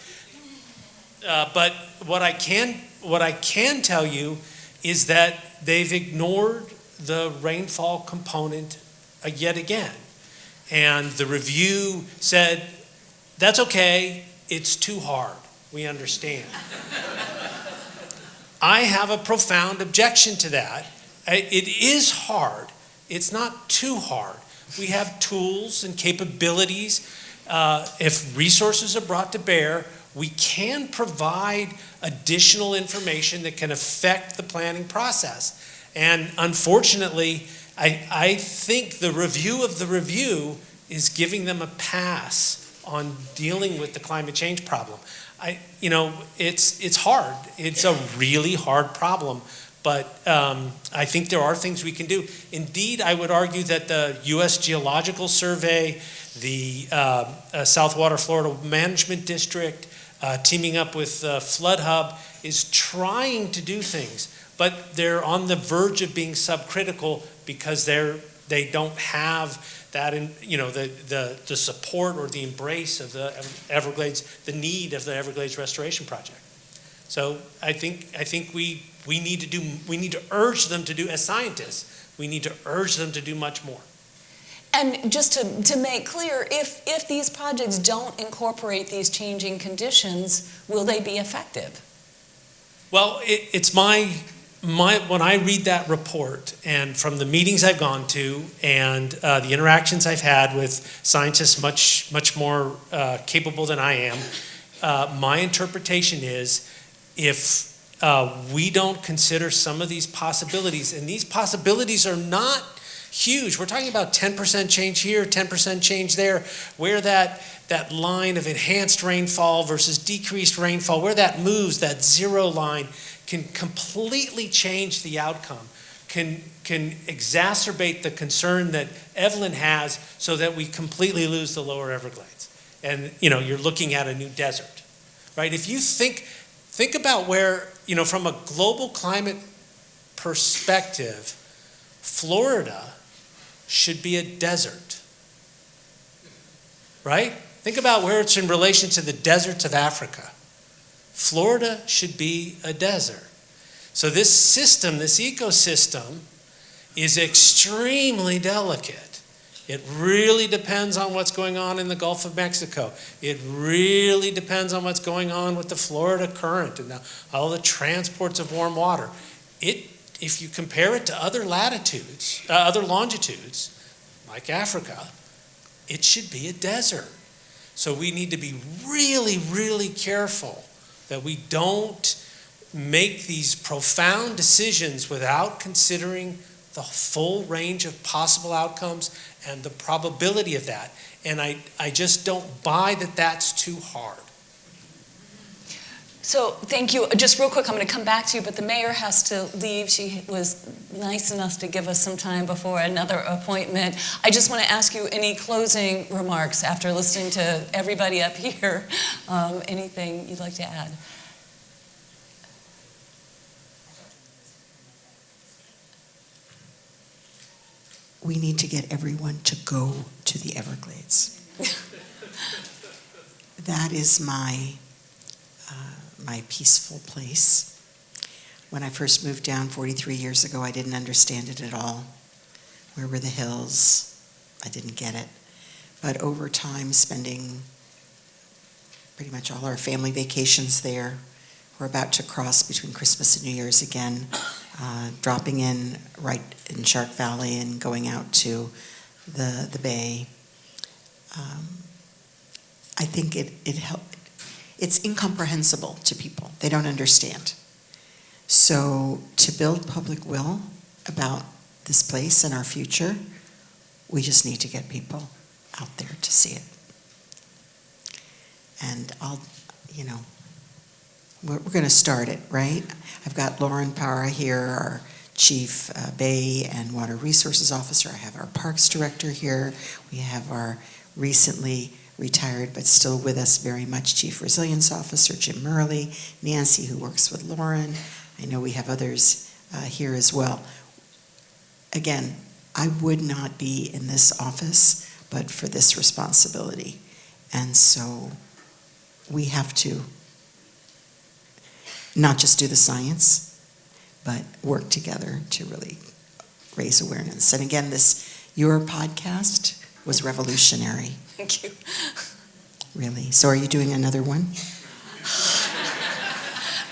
But what I can tell you is that they've ignored the rainfall component yet again. And the review said, that's okay, it's too hard, we understand. I have a profound objection to that. It is hard, it's not too hard. We have tools and capabilities. If resources are brought to bear, we can provide additional information that can affect the planning process. And unfortunately, I think the review of the review is giving them a pass on dealing with the climate change problem. It's hard. It's a really hard problem. But I think there are things we can do. Indeed, I would argue that the U.S. Geological Survey, the Southwater Florida Management District, teaming up with Flood Hub, is trying to do things. But they're on the verge of being subcritical because they don't have that, the support or the embrace of the Everglades, the need of the Everglades Restoration Project. So I think we need to urge them to do, as scientists, we need to urge them to do much more. And just to make clear, if these projects don't incorporate these changing conditions, will they be effective? Well, it's when I read that report, and from the meetings I've gone to and the interactions I've had with scientists much more capable than I am, my interpretation is if we don't consider some of these possibilities, and these possibilities are not huge. We're talking about 10% change here, 10% change there, where that line of enhanced rainfall versus decreased rainfall, where that moves, that zero line, can completely change the outcome, can exacerbate the concern that Evelyn has so that we completely lose the lower Everglades. And, you're looking at a new desert, right? If you think about where, from a global climate perspective, Florida should be a desert, right? Think about where it's in relation to the deserts of Africa. Florida should be a desert. So this system, this ecosystem, is extremely delicate. It really depends on what's going on in the Gulf of Mexico. It really depends on what's going on with the Florida current and all the transports of warm water. If you compare it to other latitudes, other longitudes, like Africa, it should be a desert. So we need to be really, really careful that we don't make these profound decisions without considering the full range of possible outcomes and the probability of that. And I just don't buy that that's too hard. So thank you. Just real quick, I'm going to come back to you, but the mayor has to leave. She was nice enough to give us some time before another appointment. I just want to ask you any closing remarks after listening to everybody up here. Anything you'd like to add? We need to get everyone to go to the Everglades. That is my peaceful place. When I first moved down 43 years ago, I didn't understand it at all. Where were the hills? I didn't get it. But over time, spending pretty much all our family vacations there, we're about to cross between Christmas and New Year's again, dropping in right in Shark Valley and going out to the bay. I think it helped. It's incomprehensible to people. They don't understand. So to build public will about this place and our future, we just need to get people out there to see it. And we're going to start it, right? I've got Lauren Parra here, our Chief Bay and Water Resources Officer. I have our Parks Director here. We have our recently retired but still with us very much Chief Resilience Officer Jim Murley, Nancy, who works with Lauren. I know we have others here as well. Again, I would not be in this office but for this responsibility. And so we have to not just do the science, but work together to really raise awareness. And again, your podcast was revolutionary. Thank you. Really. So are you doing another one?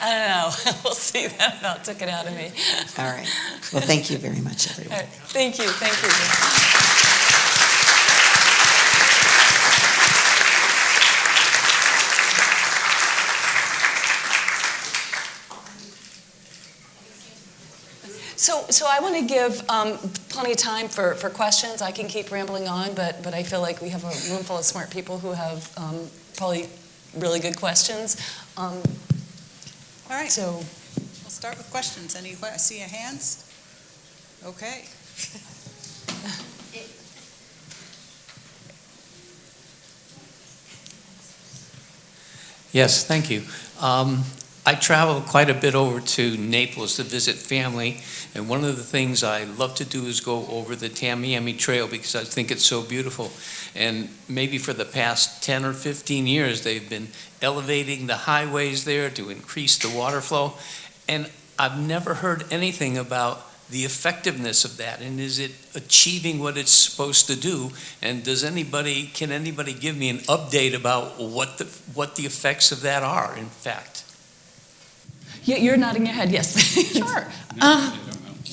I don't know. We'll see. That about took it out of me. All right. Well, thank you very much, everyone. All right. Thank you. Thank you. So I want to give plenty of time for questions. I can keep rambling on, but I feel like we have a room full of smart people who have probably really good questions. All right. So we'll start with questions. I see your hands? Okay. Yes, thank you. I travel quite a bit over to Naples to visit family, and one of the things I love to do is go over the Tamiami Trail because I think it's so beautiful. And maybe for the past 10 or 15 years, they've been elevating the highways there to increase the water flow, and I've never heard anything about the effectiveness of that, and is it achieving what it's supposed to do? And can anybody give me an update about what the effects of that are, in fact? you're nodding your head, yes. Sure.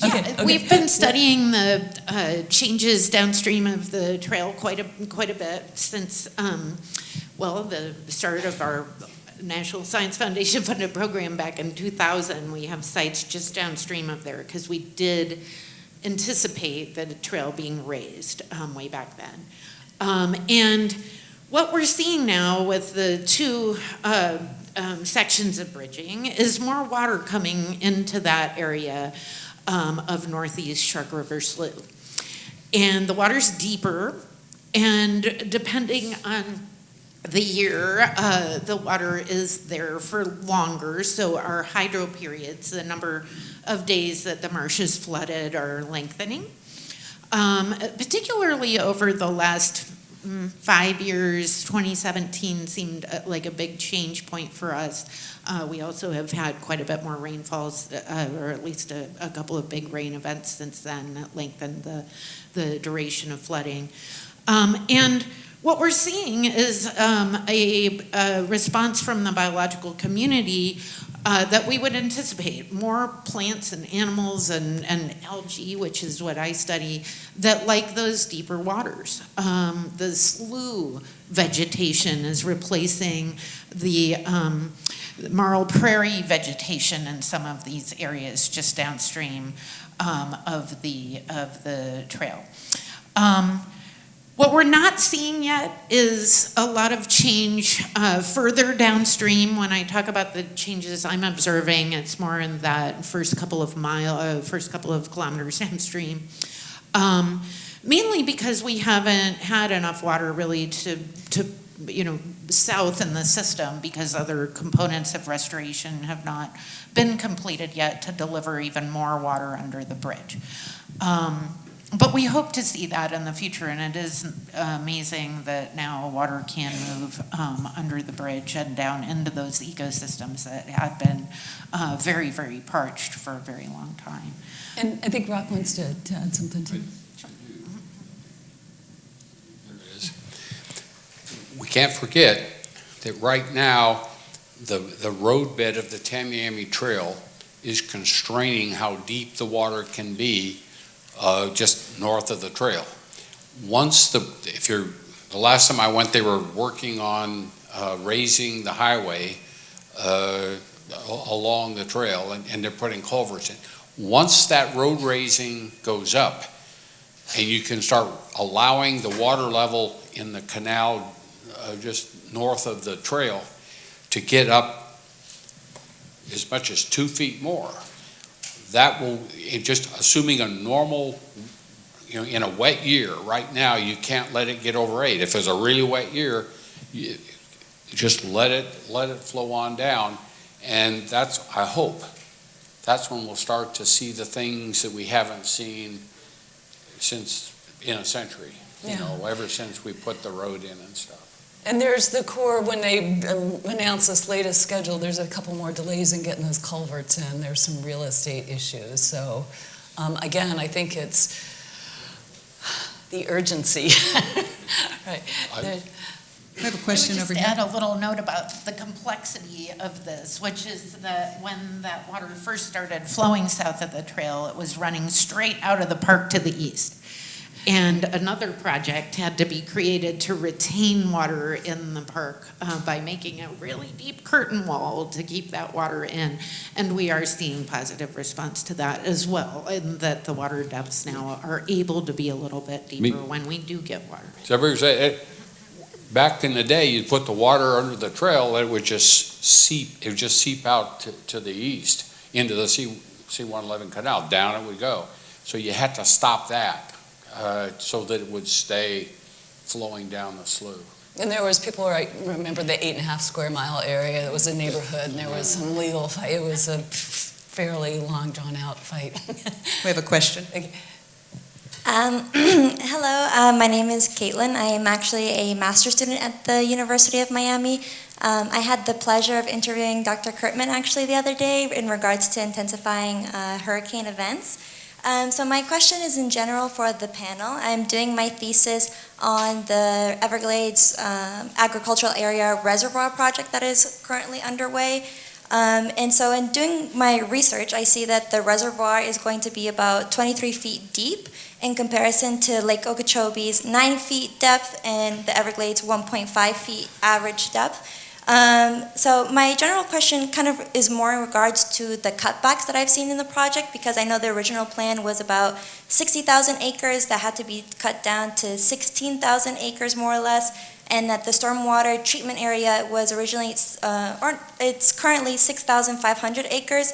Okay. We've been studying the changes downstream of the trail quite a bit since, the start of our National Science Foundation funded program back in 2000. We have sites just downstream of there because we did anticipate the trail being raised way back then. And what we're seeing now with the two sections of bridging is more water coming into that area of Northeast Shark River Slough. And the water's deeper, and depending on the year, the water is there for longer, so our hydro periods, the number of days that the marsh is flooded, are lengthening. Particularly over the last 5 years, 2017 seemed like a big change point for us. We also have had quite a bit more rainfalls, or at least a couple of big rain events since then that lengthened the duration of flooding. And what we're seeing is a response from the biological community that we would anticipate. More plants and animals and algae, which is what I study, that like those deeper waters. The slough vegetation is replacing the marl prairie vegetation in some of these areas just downstream of the trail. What we're not seeing yet is a lot of change further downstream. When I talk about the changes I'm observing, it's more in that first couple of kilometers downstream. Mainly because we haven't had enough water really to south in the system, because other components of restoration have not been completed yet to deliver even more water under the bridge. But we hope to see that in the future, and it is amazing that now water can move under the bridge and down into those ecosystems that had been very, very parched for a very long time. And I think Rock wants to add something too. We can't forget that right now, the roadbed of the Tamiami Trail is constraining how deep the water can be just north of the trail. The last time I went, they were working on raising the highway along the trail, and they're putting culverts in. Once that road raising goes up, and you can start allowing the water level in the canal just north of the trail to get up as much as 2 feet more, that will, just assuming a normal, in a wet year, right now you can't let it get over 8. If it's a really wet year, you just let it flow on down, and I hope that's when we'll start to see the things that we haven't seen since in a century, ever since we put the road in and stuff. And there's the Corps, when they announced this latest schedule, there's a couple more delays in getting those culverts in. There's some real estate issues. So again, I think it's the urgency. Right. I have a question over here. I would just add a little note about the complexity of this, which is that when that water first started flowing south of the trail, it was running straight out of the park to the east. And another project had to be created to retain water in the park by making a really deep curtain wall to keep that water in. And we are seeing positive response to that as well, and that the water depths now are able to be a little bit deeper when we do get water. So everybody say, back in the day, you'd put the water under the trail, it would just seep out to the east into the C-111 canal. Down it would go. So you had to stop that so that it would stay flowing down the slough. And there was people, I remember the 8.5 square mile area. It was a neighborhood, and there was some legal fight. It was a fairly long, drawn-out fight. We have a question. Hello, my name is Caitlin. I am actually a master's student at the University of Miami. I had the pleasure of interviewing Dr. Kirtman actually the other day in regards to intensifying hurricane events. So my question is in general for the panel. I'm doing my thesis on the Everglades agricultural area reservoir project that is currently underway. And so in doing my research, I see that the reservoir is going to be about 23 feet deep in comparison to Lake Okeechobee's 9 feet depth and the Everglades 1.5 feet average depth. So my general question kind of is more in regards to the cutbacks that I've seen in the project, because I know the original plan was about 60,000 acres that had to be cut down to 16,000 acres more or less, and that the stormwater treatment area was originally, it's currently 6,500 acres,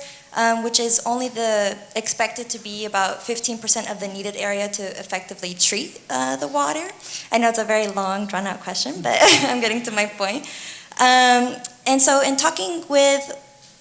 which is only expected to be about 15% of the needed area to effectively treat the water. I know it's a very long, drawn-out question, but I'm getting to my point. And so in talking with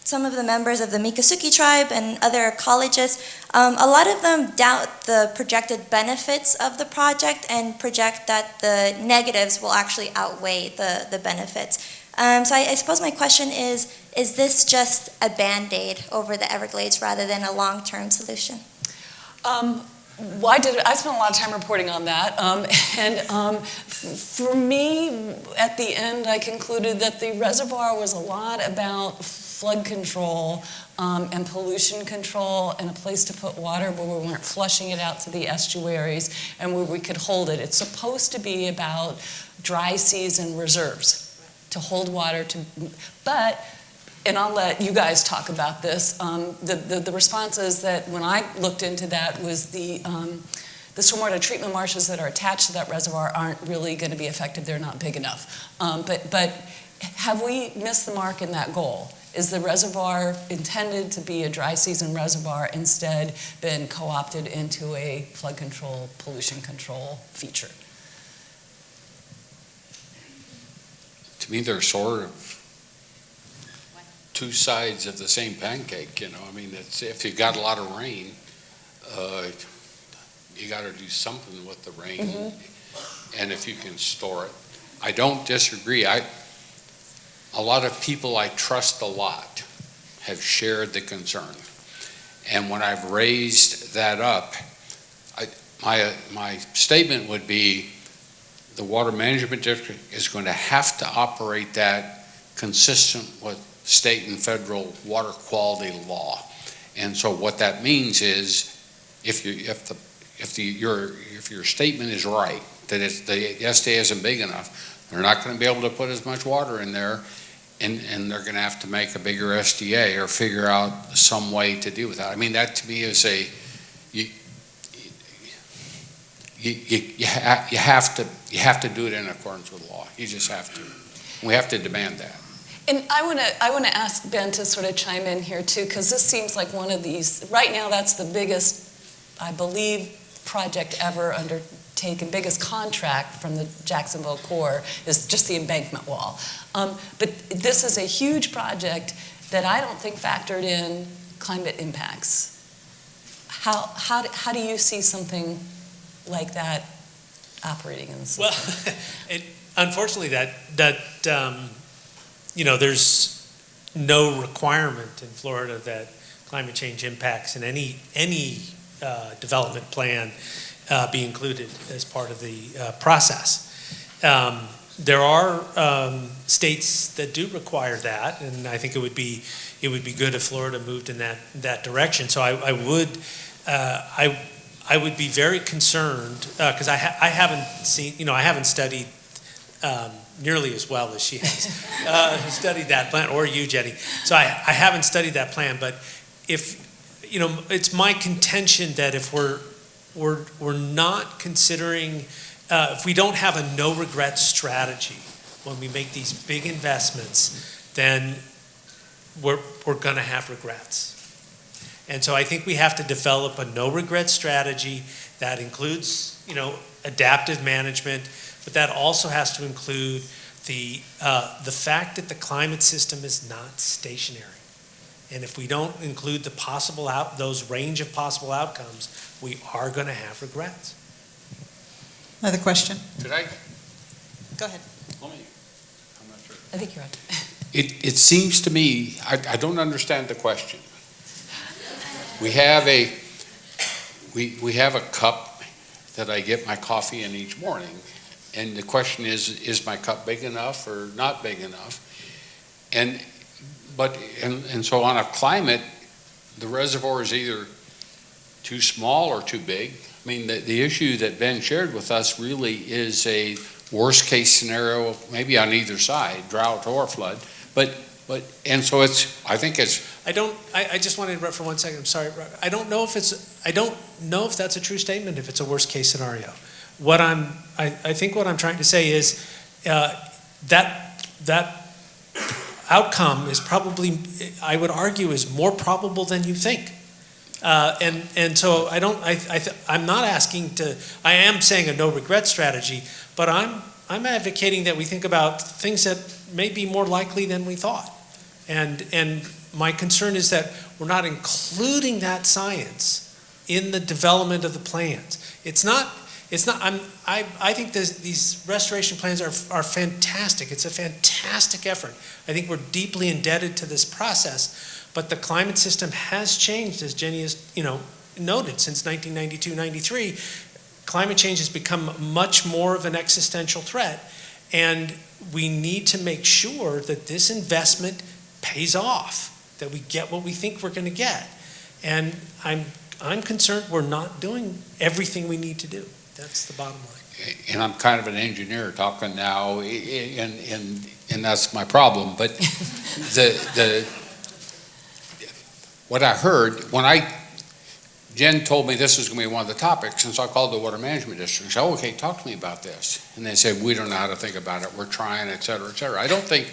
some of the members of the Miccosukee tribe and other ecologists, a lot of them doubt the projected benefits of the project and project that the negatives will actually outweigh the benefits. So I suppose my question is this just a Band-Aid over the Everglades rather than a long-term solution? I spent a lot of time reporting on that, for me, at the end, I concluded that the reservoir was a lot about flood control and pollution control, and a place to put water where we weren't flushing it out to the estuaries and where we could hold it. It's supposed to be about dry season reserves to hold water and I'll let you guys talk about this. The response is that when I looked into that was the the stormwater treatment marshes that are attached to that reservoir aren't really going to be effective. They're not big enough. But have we missed the mark in that goal? Is the reservoir intended to be a dry season reservoir, instead been co-opted into a flood control, pollution control feature? To me, they're sort of two sides of the same pancake, you know. I mean, if you got a lot of rain, you got to do something with the rain, and if you can store it. I don't disagree. A lot of people I trust a lot have shared the concern, and when I've raised that up, my statement would be the Water Management District is going to have to operate that consistent with state and federal water quality law. And so what that means is, if your statement is right, that the SDA isn't big enough, they're not going to be able to put as much water in there, and they're going to have to make a bigger SDA or figure out some way to deal with that. I mean, that to me is you have to do it in accordance with law. You just have to. We have to demand that. And I want to ask Ben to sort of chime in here too, because this seems like one of these, right now that's the biggest, I believe, project ever undertaken, biggest contract from the Jacksonville Corps is just the embankment wall. But this is a huge project that I don't think factored in climate impacts. How do you see something like that operating in the system? Well, unfortunately, there's no requirement in Florida that climate change impacts in any development plan be included as part of the process. There are states that do require that, and I think it would be good if Florida moved in that direction. So I would be very concerned because I haven't studied nearly as well as she has studied that plan, or you, Jenny. So I haven't studied that plan, but it's my contention that if we're not considering, if we don't have a no regret strategy when we make these big investments, then we're going to have regrets. And so I think we have to develop a no regret strategy that includes, adaptive management, but that also has to include the fact that the climate system is not stationary. And if we don't include those range of possible outcomes, we are going to have regrets. Another question? Could I? Go ahead. I'm not sure. I think you're right. It seems to me, I don't understand the question. We have a cup that I get my coffee in each morning, and the question is my cup big enough or not big enough? And so on a climate, the reservoir is either too small or too big. I mean, the issue that Ben shared with us really is a worst case scenario, maybe on either side, drought or flood. And so I just want to interrupt for 1 second. I'm sorry. I don't know if that's a true statement, if it's a worst case scenario. I think what I'm trying to say is that outcome is probably, I would argue, is more probable than you think. And so I'm not asking I am saying a no regret strategy, but I'm advocating that we think about things that may be more likely than we thought. And my concern is that we're not including that science in the development of the plans. I think these restoration plans are fantastic. It's a fantastic effort. I think we're deeply indebted to this process, but the climate system has changed, as Jenny has, noted, since 1992-93. Climate change has become much more of an existential threat, and we need to make sure that this investment pays off, that we get what we think we're going to get. And I'm concerned we're not doing everything we need to do. That's the bottom line. And I'm kind of an engineer talking now, and that's my problem. But what I heard Jen told me this was going to be one of the topics, and so I called the Water Management District. I said, okay, talk to me about this. And they said, we don't know how to think about it. We're trying, et cetera, et cetera. I don't think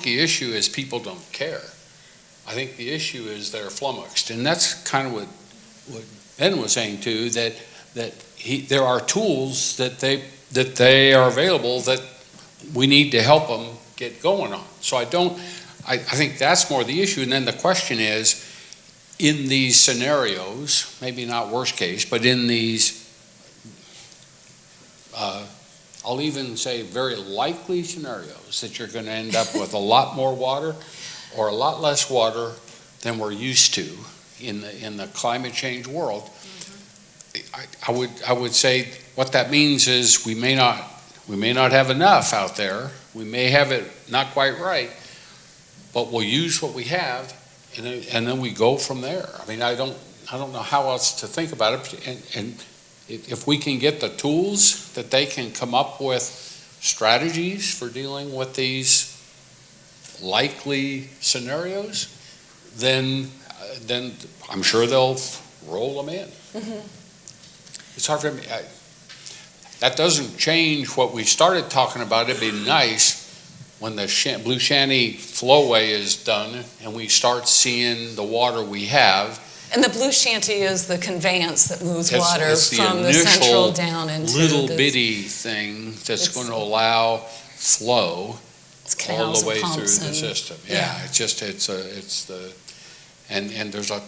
the issue is people don't care. I think the issue is they're flummoxed. And that's kind of what Ben was saying too, that there are tools that they are available that we need to help them get going on. So I think that's more the issue. And then the question is, in these scenarios, maybe not worst case, but in these, I'll even say very likely scenarios that you're going to end up with a lot more water or a lot less water than we're used to in the climate change world. I would say what that means is we may not have enough out there. We may have it not quite right, but we'll use what we have, and then we go from there. I mean, I don't know how else to think about it. And if we can get the tools that they can come up with strategies for dealing with these likely scenarios, then I'm sure they'll roll them in. Mm-hmm. It's hard for me. That doesn't change what we started talking about. It'd be nice when the Blue Shanty flowway is done and we start seeing the water we have. And the Blue Shanty is the conveyance that moves water it's from the central down into little bitty thing that's going to allow flow all the way through the system. Yeah, and there's a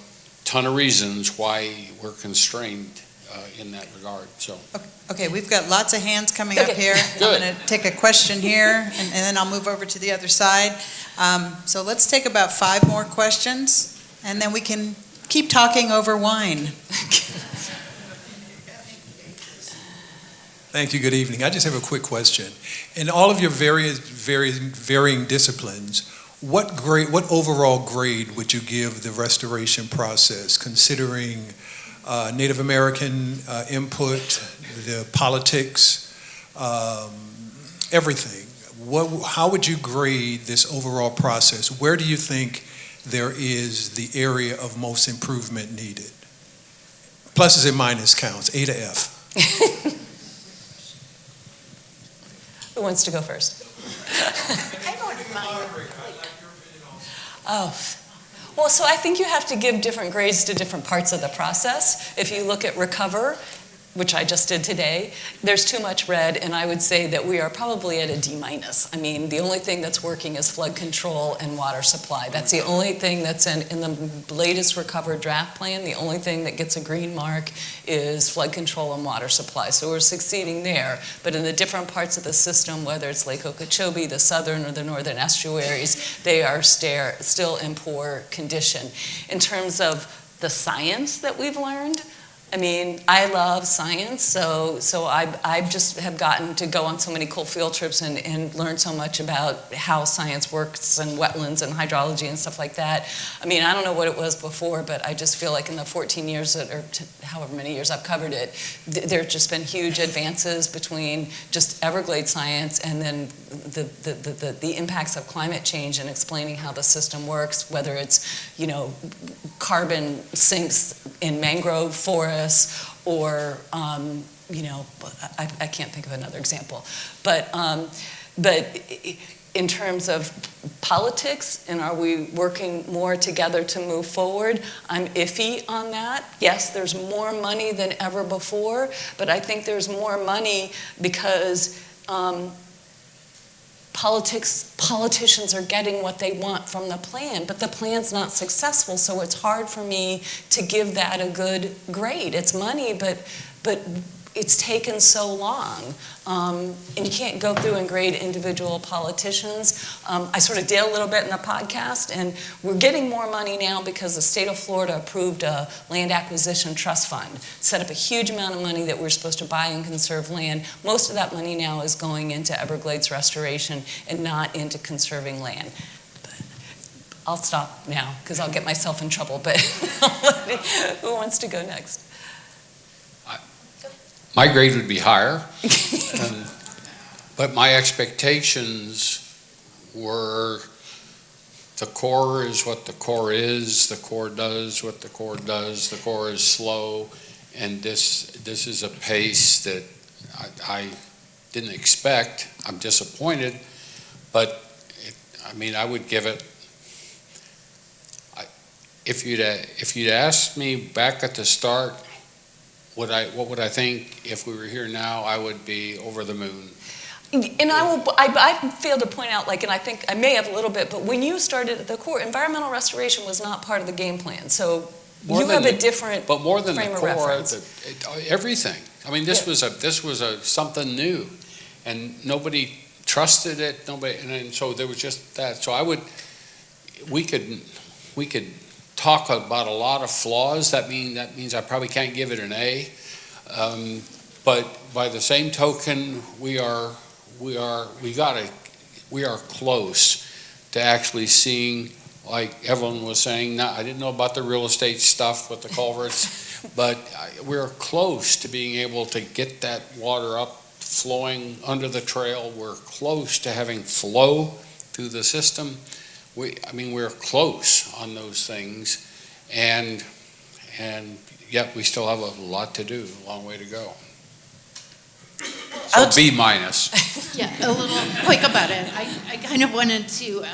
ton of reasons why we're constrained in that regard. So Okay, we've got lots of hands coming up here. Good. I'm going to take a question here, and then I'll move over to the other side. So let's take about 5 more questions, and then we can keep talking over wine. Thank you. Good evening. I just have a quick question. In all of your varying disciplines, what overall grade would you give the restoration process, considering Native American input, the politics, everything? How would you grade this overall process? Where do you think there is the area of most improvement needed? Pluses and minus counts, A to F. Who wants to go first? I don't mind. Oh. Well, so I think you have to give different grades to different parts of the process. If you look at recover, which I just did today, there's too much red, and I would say that we are probably at a D-. I mean, the only thing that's working is flood control and water supply. That's the only thing that's in the latest recover draft plan. The only thing that gets a green mark is flood control and water supply. So we're succeeding there. But in the different parts of the system, whether it's Lake Okeechobee, the southern or the northern estuaries, they are still in poor condition. In terms of the science that we've learned, I mean, I love science, so I just have gotten to go on so many cool field trips and learn so much about how science works and wetlands and hydrology and stuff like that. I mean, I don't know what it was before, but I just feel like in the 14 years or however many years I've covered it, there's just been huge advances between just Everglades science and then the impacts of climate change and explaining how the system works, whether it's, carbon sinks in mangrove forests or, I can't think of another example. But in terms of politics and are we working more together to move forward, I'm iffy on that. Yes, there's more money than ever before, but I think there's more money because politicians are getting what they want from the plan, but the plan's not successful, so it's hard for me to give that a good grade. It's money, but it's taken so long, and you can't go through and grade individual politicians. I sort of did a little bit in the podcast, and we're getting more money now because the state of Florida approved a land acquisition trust fund, set up a huge amount of money that we're supposed to buy and conserve land. Most of that money now is going into Everglades restoration and not into conserving land. But I'll stop now because I'll get myself in trouble, but who wants to go next? My grade would be higher, but my expectations were the core is what the core is, the core does what the core does, the core is slow, and this is a pace that I didn't expect. I'm disappointed, but I would give it, if you'd asked me back at the start, what would I think if we were here now, I would be over the moon. And I failed to point out, and I think I may have a little bit, but when you started at the core, environmental restoration was not part of the game plan. So you have a different but more than frame the of core, reference. everything. This was something new, and nobody trusted it. And so there was just that. So we could talk about a lot of flaws. That means I probably can't give it an A. But by the same token, we are close to actually seeing, like Evelyn was saying. I didn't know about the real estate stuff with the culverts, but we're close to being able to get that water up, flowing under the trail. We're close to having flow through the system. We're close on those things, and yet we still have a lot to do, a long way to go. So B minus. Yeah, a little quick about it. I kind of wanted to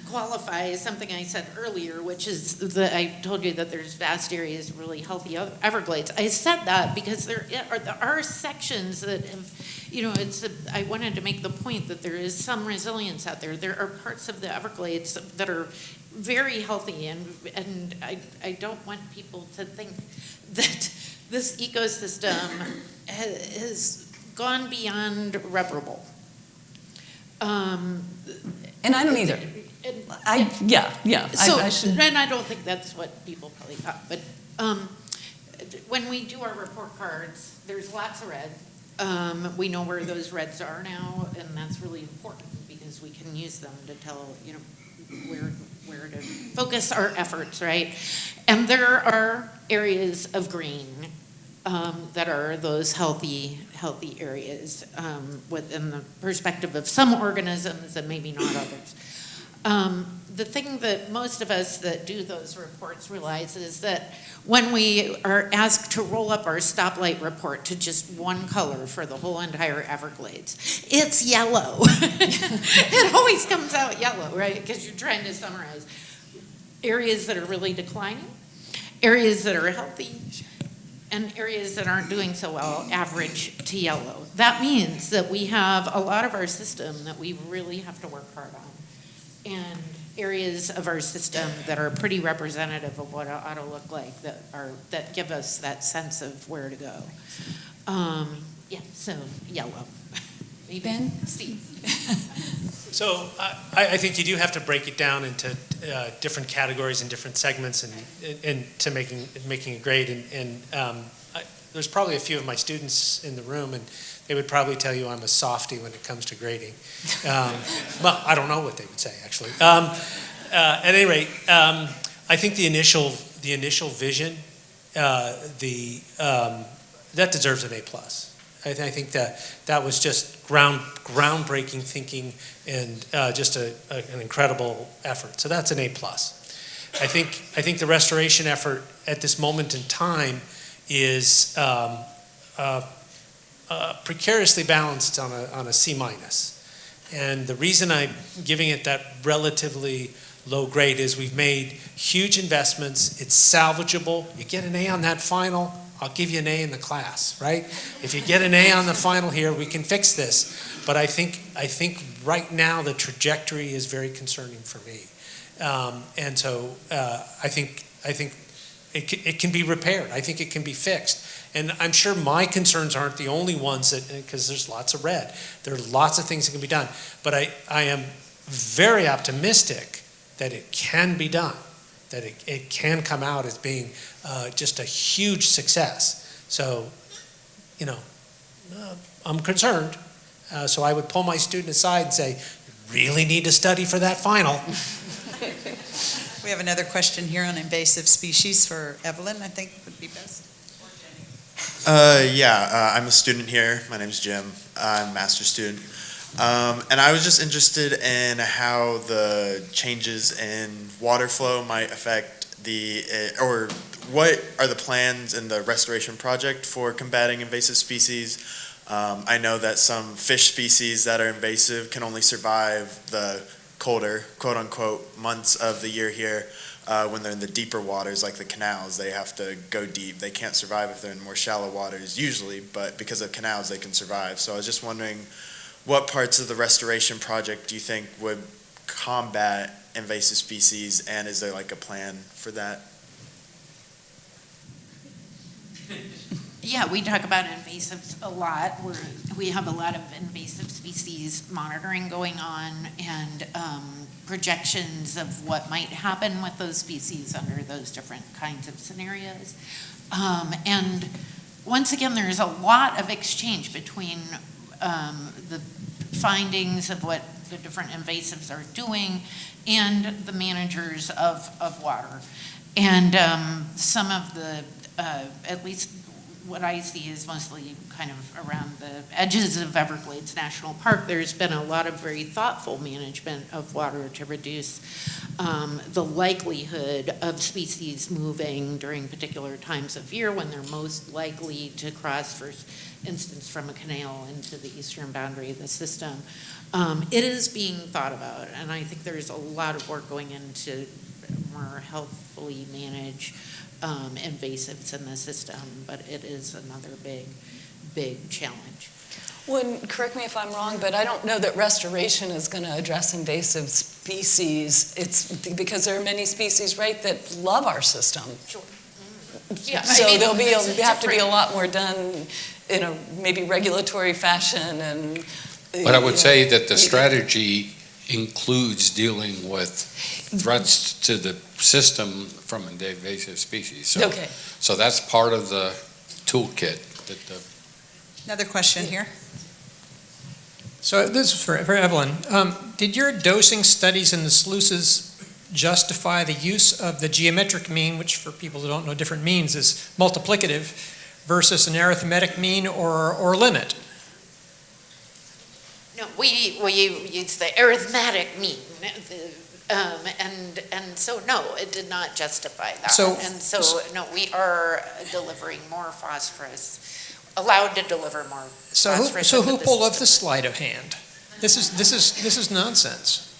qualify something I said earlier, which is that I told you that there's vast areas of really healthy Everglades. I said that because there are sections that have, I wanted to make the point that there is some resilience out there. There are parts of the Everglades that are very healthy, and I don't want people to think that this ecosystem has gone beyond reparable. And I don't either. And I don't think that's what people probably thought. But when we do our report cards, there's lots of red. We know where those reds are now, and that's really important because we can use them to tell, where to focus our efforts, right? And there are areas of green that are those healthy areas within the perspective of some organisms and maybe not others. The thing that most of us that do those reports realize is that when we are asked to roll up our stoplight report to just one color for the whole entire Everglades, it's yellow. It always comes out yellow, right? Because you're trying to summarize areas that are really declining, areas that are healthy, and areas that aren't doing so well, average to yellow. That means that we have a lot of our system that we really have to work hard on. And areas of our system that are pretty representative of what it ought to look like, that give us that sense of where to go. So yellow. Maybe Ben? C. So I think you do have to break it down into different categories and different segments and to making a grade. And there's probably a few of my students in the room, and they would probably tell you I'm a softie when it comes to grading. Well, I don't know what they would say, actually. At any rate, I think the initial vision, that deserves an A+. I think that was just groundbreaking thinking and just an incredible effort. So that's an A+. I think the restoration effort at this moment in time is precariously balanced on a C-. And the reason I'm giving it that relatively low grade is we've made huge investments. It's salvageable. You get an A on that final, I'll give you an A in the class, right? If you get an A on the final here, we can fix this. But I think right now the trajectory is very concerning for me. And so I think it can be repaired. I think it can be fixed. And I'm sure my concerns aren't the only ones because there's lots of red. There are lots of things that can be done. But I am very optimistic that it can be done, that it can come out as being just a huge success. So, I'm concerned. So I would pull my student aside and say, you really need to study for that final. We have another question here on invasive species for Evelyn, I think would be best. I'm a student here. My name's Jim. I'm a master's student. And I was just interested in how the changes in water flow might affect or what are the plans in the restoration project for combating invasive species? I know that some fish species that are invasive can only survive the colder, quote unquote, months of the year here. When they're in the deeper waters, like the canals, they have to go deep. They can't survive if they're in more shallow waters usually, but because of canals, they can survive. So I was just wondering, what parts of the restoration project do you think would combat invasive species, and is there like a plan for that? Yeah, we talk about invasives a lot. We have a lot of invasive species monitoring going on, and projections of what might happen with those species under those different kinds of scenarios. And once again, there's a lot of exchange between the findings of what the different invasives are doing and the managers of water. And some of the, at least what I see is mostly kind of around the edges of Everglades National Park. There's been a lot of very thoughtful management of water to reduce the likelihood of species moving during particular times of year when they're most likely to cross, for instance, from a canal into the eastern boundary of the system. It is being thought about, and I think there's a lot of work going into more healthfully manage invasives in the system, but it is another big challenge. Correct me if I'm wrong, but I don't know that restoration is going to address invasive species. It's because there are many species, right, that love our system. Sure. Yeah, so I mean, there'll have to be a lot more done in a maybe regulatory fashion. And But I would say that the strategy includes dealing with threats to the system from invasive species. So, okay. So that's part of the toolkit. Another question here. So this is for Evelyn. Did your dosing studies in the sluices justify the use of the geometric mean, which for people who don't know different means is multiplicative, versus an arithmetic mean or limit? No, we use the arithmetic mean, and so no, it did not justify that. So no, we are delivering more phosphorus, allowed to deliver more phosphorus. So who pulled up the sleight of hand? This is nonsense.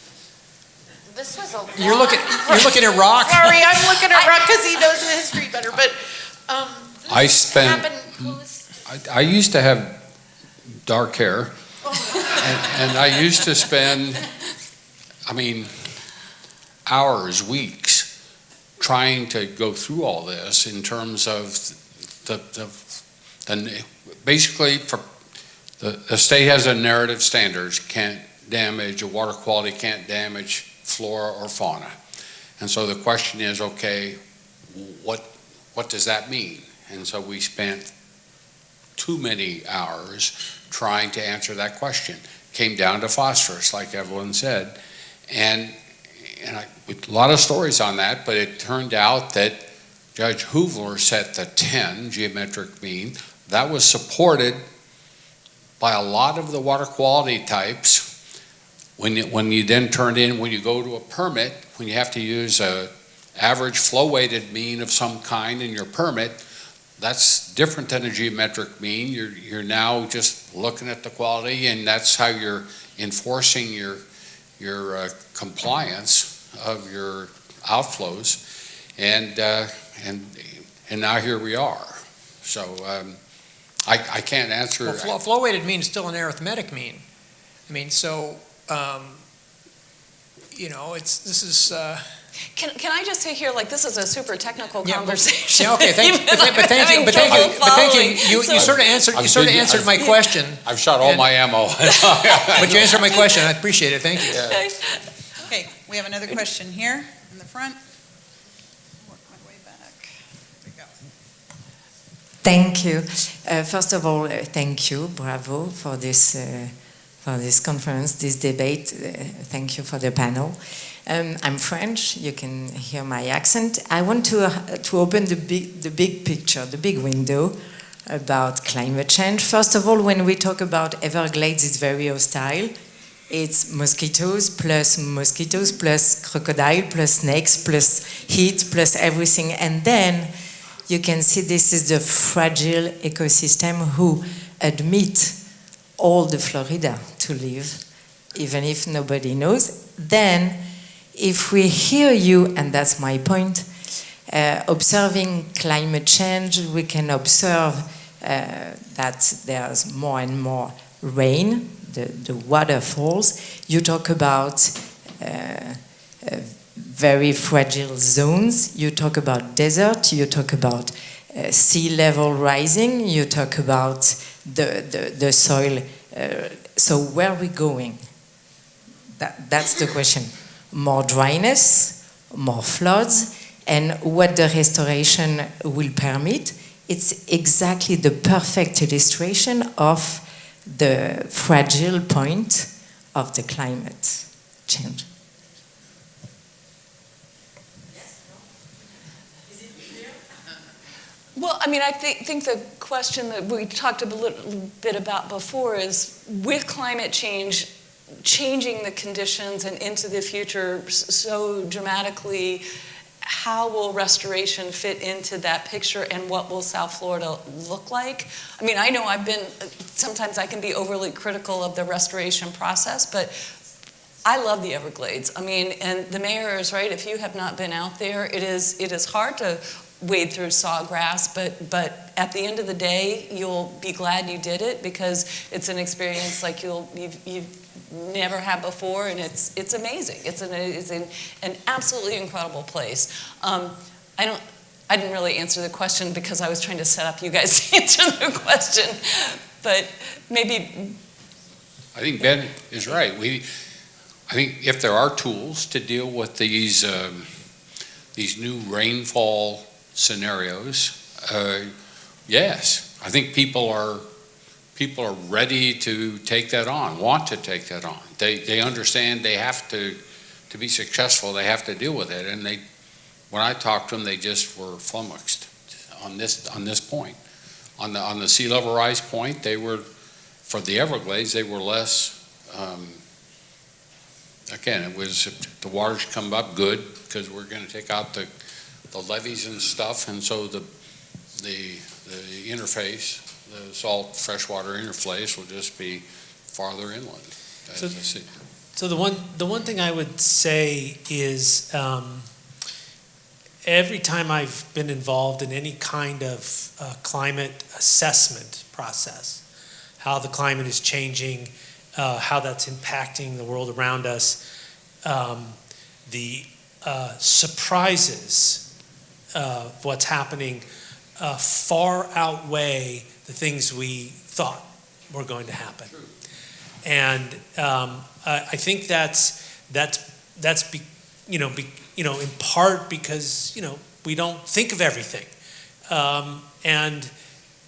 This was a you're looking at rock. Sorry, I'm looking at rock because he knows the history better. But I used to have dark hair. And I used to spend, hours, weeks, trying to go through all this in terms of basically the state has a narrative standards, can't damage, a water quality can't damage flora or fauna. And so the question is, okay, what does that mean? And so we spent too many hours trying to answer that question. Came down to phosphorus, like Evelyn said. And a lot of stories on that, but it turned out that Judge Hoover set the 10 geometric mean. That was supported by a lot of the water quality types. When you then when you go to a permit, when you have to use a average flow weighted mean of some kind in your permit, that's different than a geometric mean. You're now just looking at the quality, and that's how you're enforcing your compliance of your outflows, and now here we are. So I can't answer. Well, flow weighted mean is still an arithmetic mean. This is. Can I just say here, this is a super technical conversation. Yeah, okay, thank you. You sort of answered my question. I've shot all my ammo. But you answered my question. I appreciate it. Thank you. Yeah. Okay, we have another question here in the front. Work my way back. There we go. Thank you. First of all, thank you, bravo for this conference, this debate. Thank you for the panel. I'm French. You can hear my accent. I want to open the big picture, the big window about climate change. First of all, when we talk about Everglades, it's very hostile. It's mosquitoes plus crocodile plus snakes plus heat plus everything. And then you can see this is the fragile ecosystem who admit all the Florida to live, even if nobody knows. Then if we hear you, and that's my point, observing climate change, we can observe that there's more and more rain, the waterfalls. You talk about very fragile zones. You talk about desert. You talk about sea level rising. You talk about the soil. So where are we going? That's the question. More dryness, more floods, and what the restoration will permit. It's exactly the perfect illustration of the fragile point of the climate change. Well, I mean, I think the question that we talked a little bit about before is, with climate change changing the conditions and into the future so dramatically, how will restoration fit into that picture, and what will South Florida look like? I mean, I know sometimes I can be overly critical of the restoration process, but I love the Everglades. I mean, and the mayor is right, if you have not been out there, it is hard to wade through sawgrass, but at the end of the day, you'll be glad you did it, because it's an experience like you've never had before, and it's amazing. It's an absolutely incredible place. I didn't really answer the question because I was trying to set up you guys to answer the question, but maybe. I think Ben is right. I think if there are tools to deal with these new rainfall scenarios, yes, I think people are ready to take that on, want to take that on. They understand they have to be successful, they have to deal with it. And when I talked to them, they just were flummoxed on this point. On the sea level rise point, for the Everglades, they were less, again, it was, the waters come up good, because we're going to take out the levees and stuff, and so the interface, the salt freshwater interface, will just be farther inland. So the one thing I would say is, every time I've been involved in any kind of climate assessment process, how the climate is changing, how that's impacting the world around us, the surprises of what's happening far outweigh the things we thought were going to happen. And I think that's in part because we don't think of everything, and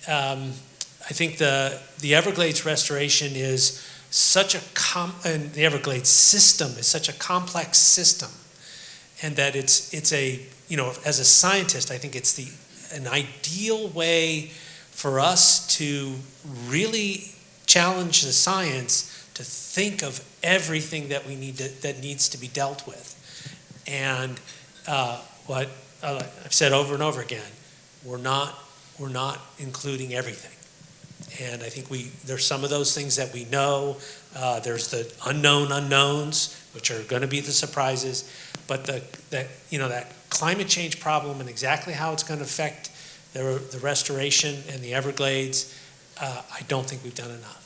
I think the Everglades restoration is and the Everglades system is such a complex system, and that it's as a scientist, I think it's an ideal way for us to really challenge the science to think of everything that that needs to be dealt with. And what I've said over and over again, we're not including everything. And I think there's some of those things that we know. There's the unknown unknowns, which are going to be the surprises. But that climate change problem and exactly how it's going to affect the restoration and the Everglades, I don't think we've done enough.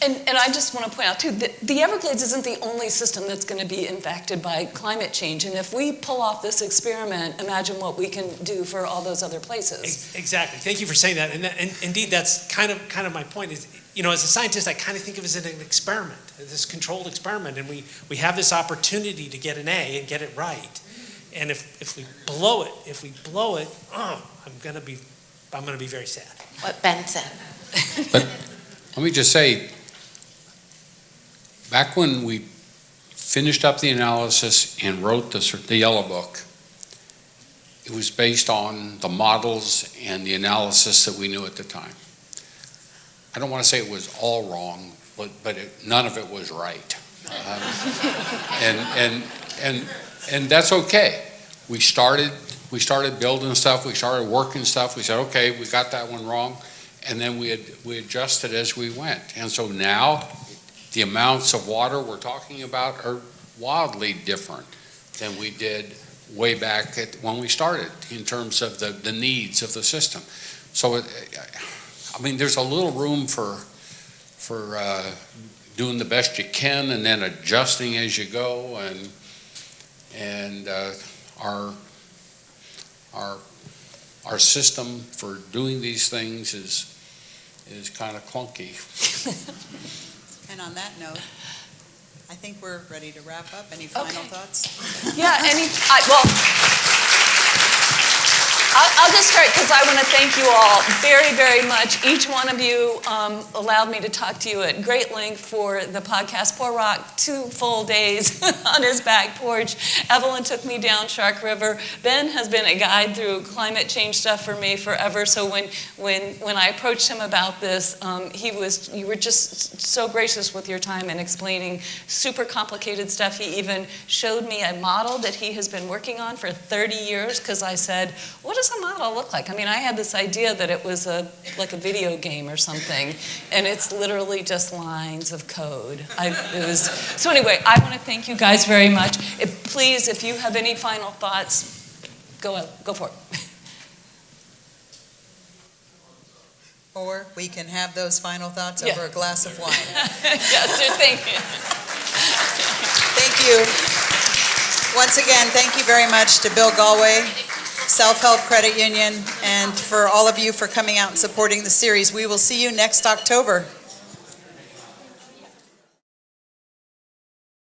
And I just want to point out, too, that the Everglades isn't the only system that's going to be impacted by climate change. And if we pull off this experiment, imagine what we can do for all those other places. Exactly. Thank you for saying that. And indeed, that's kind of my point. Is, as a scientist, I kind of think of it as an experiment, this controlled experiment. And we have this opportunity to get an A and get it right. And if we blow it, I'm going to be very sad. What Ben said. But let me just say, back when we finished up the analysis and wrote the Yellow Book, it was based on the models and the analysis that we knew at the time. I don't want to say it was all wrong, none of it was right. And that's okay. We started building stuff, we started working stuff, we said, okay, we got that one wrong, and then we adjusted as we went. And so now, the amounts of water we're talking about are wildly different than we did way back when we started in terms of the needs of the system. So, I mean, there's a little room for doing the best you can and then adjusting as you go, and our system for doing these things is kind of clunky. And on that note, I think we're ready to wrap up. Any final thoughts? Yeah, I'll just start because I want to thank you all very, very much. Each one of you allowed me to talk to you at great length for the podcast. Poor Rock, 2 full days on his back porch. Evelyn took me down Shark River. Ben has been a guide through climate change stuff for me forever. So when I approached him about this, you were just so gracious with your time and explaining super complicated stuff. He even showed me a model that he has been working on for 30 years because I said, what does a model look like? I mean, I had this idea that it was like a video game or something, and it's literally just lines of code. So anyway, I want to thank you guys very much. Please, if you have any final thoughts, go for it. Or we can have those final thoughts over a glass of wine. Yes, sir, thank you. Thank you. Once again, thank you very much to Bill Galway, Self-Help Credit Union, and for all of you for coming out and supporting the series. We will see you next October.